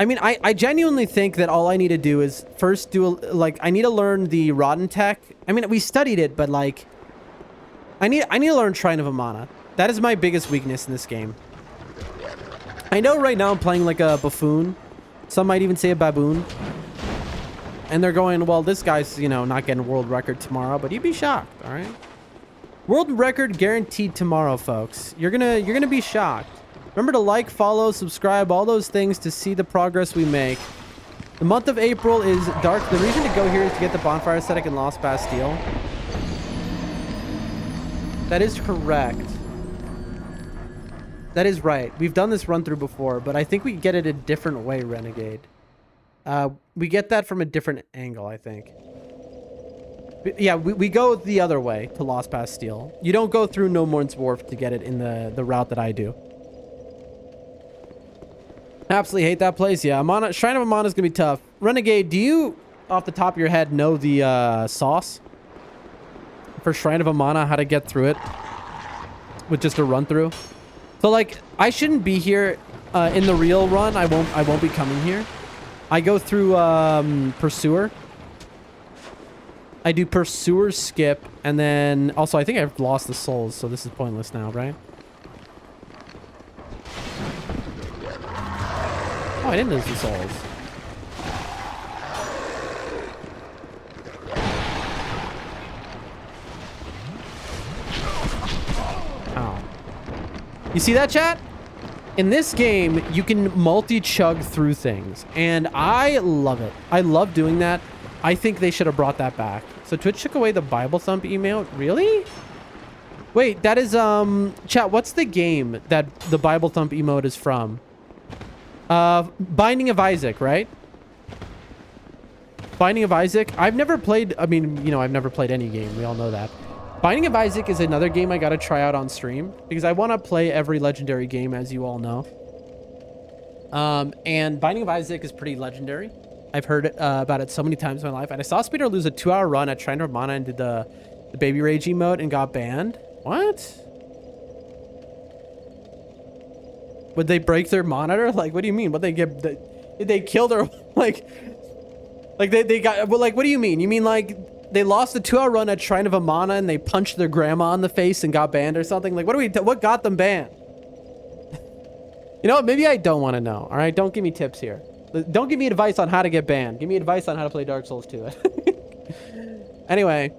mean, I genuinely think that all I need to do is first do, I need to learn the rotten tech. I mean, we studied it, but, like, I need to learn Shrine of Amana. That is my biggest weakness in this game. I know right now I'm playing like a buffoon. Some might even say a baboon. And they're going, well, this guy's, you know, not getting world record tomorrow, but you'd be shocked, all right? World record guaranteed tomorrow, folks. You're gonna be shocked. Remember to like, follow, subscribe, all those things to see the progress we make. The month of April is dark. The reason to go here is to get the bonfire aesthetic in Lost Bastille. That is correct. That is right. We've done this run through before, but I think we get it a different way, Renegade. We get that from a different angle, I think. Yeah, we go the other way to Lost Bastille. You don't go through No Morn's Wharf to get it in the route that I do. Absolutely hate that place. Yeah, Amana, Shrine of Amana is gonna be tough. Renegade, do you, off the top of your head, know the sauce for Shrine of Amana? How to get through it with just a run through? So like, I shouldn't be here in the real run. I won't be coming here. I go through Pursuer. I do Pursuer skip, and then also I think I've lost the souls, so this is pointless now, right? Oh, I didn't lose the souls. Ow. You see that, chat? In this game, you can multi-chug through things, and I love it. I love doing that. I think they should have brought that back. So Twitch took away the Bible Thump emote? Really? Wait, that is, chat, what's the game that the Bible Thump emote is from? Binding of Isaac, right? Binding of Isaac. I've never played, I mean, you know, I've never played any game. We all know that. Binding of Isaac is another game I gotta try out on stream because I want to play every legendary game, as you all know. And Binding of Isaac is pretty legendary. I've heard about it so many times in my life. And I saw Speedrun lose a 2-hour run at Shrine of Mana and did the Baby Rage emote and got banned. What? Would they break their monitor? Like, what do you mean? What they get? Did they kill their like they got? Well, like, what do you mean? You mean like they lost the 2-hour run at Shrine of Amana and they punched their grandma in the face and got banned or something? Like, what got them banned? You know what? Maybe I don't want to know. All right, don't give me tips here. Don't give me advice on how to get banned. Give me advice on how to play Dark Souls 2. Anyway.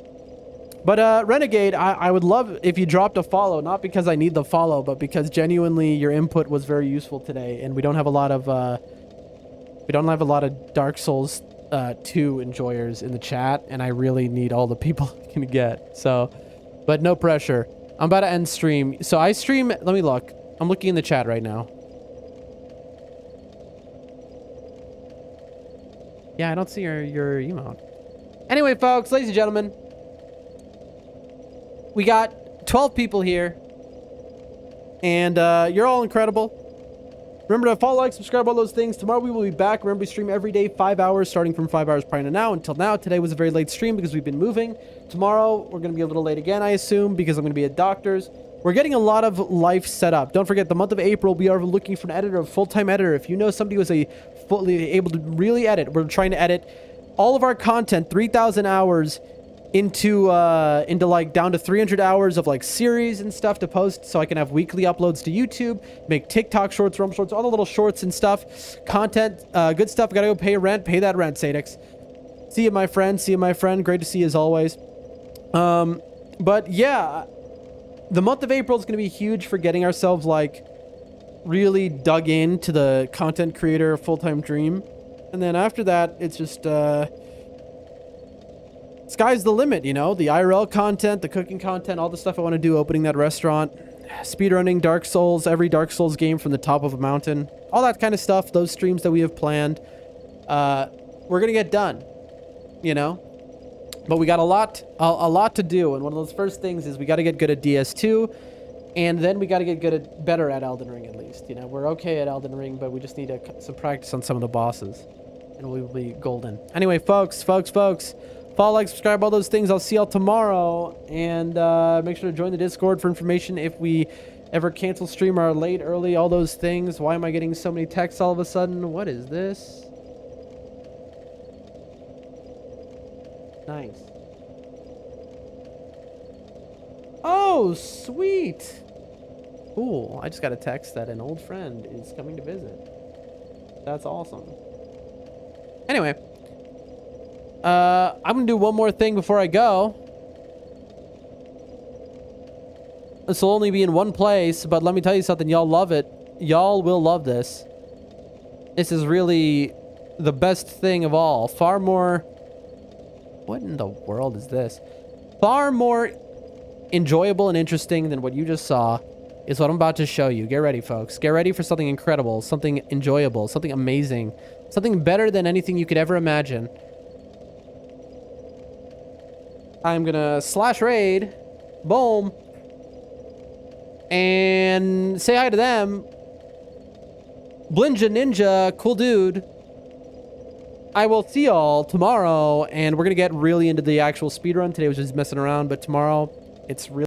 But Renegade, I would love if you dropped a follow, not because I need the follow, but because genuinely your input was very useful today, and we don't have a lot of Dark Souls 2 enjoyers in the chat, and I really need all the people I can get. So, but no pressure. I'm about to end stream. So I stream, let me look. I'm looking in the chat right now. Yeah, I don't see your emote. Anyway, folks, ladies and gentlemen, we got 12 people here, and you're all incredible. Remember to follow, like, subscribe, all those things. Tomorrow we will be back. Remember, we stream every day, 5 hours, starting from 5 hours prior to now. Until now, today was a very late stream because we've been moving. Tomorrow, we're going to be a little late again, I assume, because I'm going to be at doctor's. We're getting a lot of life set up. Don't forget, the month of April, we are looking for an editor, a full-time editor. If you know somebody who's fully able to really edit, we're trying to edit all of our content, 3,000 hours, into like down to 300 hours of like series and stuff to post, so I can have weekly uploads to YouTube, make TikTok shorts, Rum shorts, all the little shorts and stuff, content, good stuff. Gotta go pay rent, pay that rent, Sadix. See you, my friend. See you, my friend. Great to see you as always. But yeah, the month of April is going to be huge for getting ourselves like really dug into the content creator full-time dream. And then after that, it's just sky's the limit, you know, the IRL content, the cooking content, all the stuff I want to do, opening that restaurant, speedrunning Dark Souls, every Dark Souls game from the top of a mountain, all that kind of stuff, those streams that we have planned, we're going to get done, you know, but we got a lot to do. And one of those first things is we got to get good at DS2, and then we got to get better at Elden Ring, at least. You know, we're okay at Elden Ring, but we just need some practice on some of the bosses, and we will be golden. Anyway, folks, follow, like, subscribe, all those things. I'll see y'all tomorrow, and make sure to join the Discord for information if we ever cancel stream or are late, early, all those things. Why am I getting so many texts all of a sudden? What is this? Nice. Oh, sweet. Cool. I just got a text that an old friend is coming to visit. That's awesome. Anyway. I'm gonna do one more thing before I go. This will only be in one place, but let me tell you something. Y'all love it. Y'all will love this. This is really the best thing of all. Far more... What in the world is this? Far more enjoyable and interesting than what you just saw is what I'm about to show you. Get ready, folks. Get ready for something incredible, something enjoyable, something amazing, something better than anything you could ever imagine. I'm gonna slash raid, boom, and say hi to them. Blinja Ninja, cool dude. I will see y'all tomorrow, and we're gonna get really into the actual speedrun. Today was just messing around, but tomorrow it's really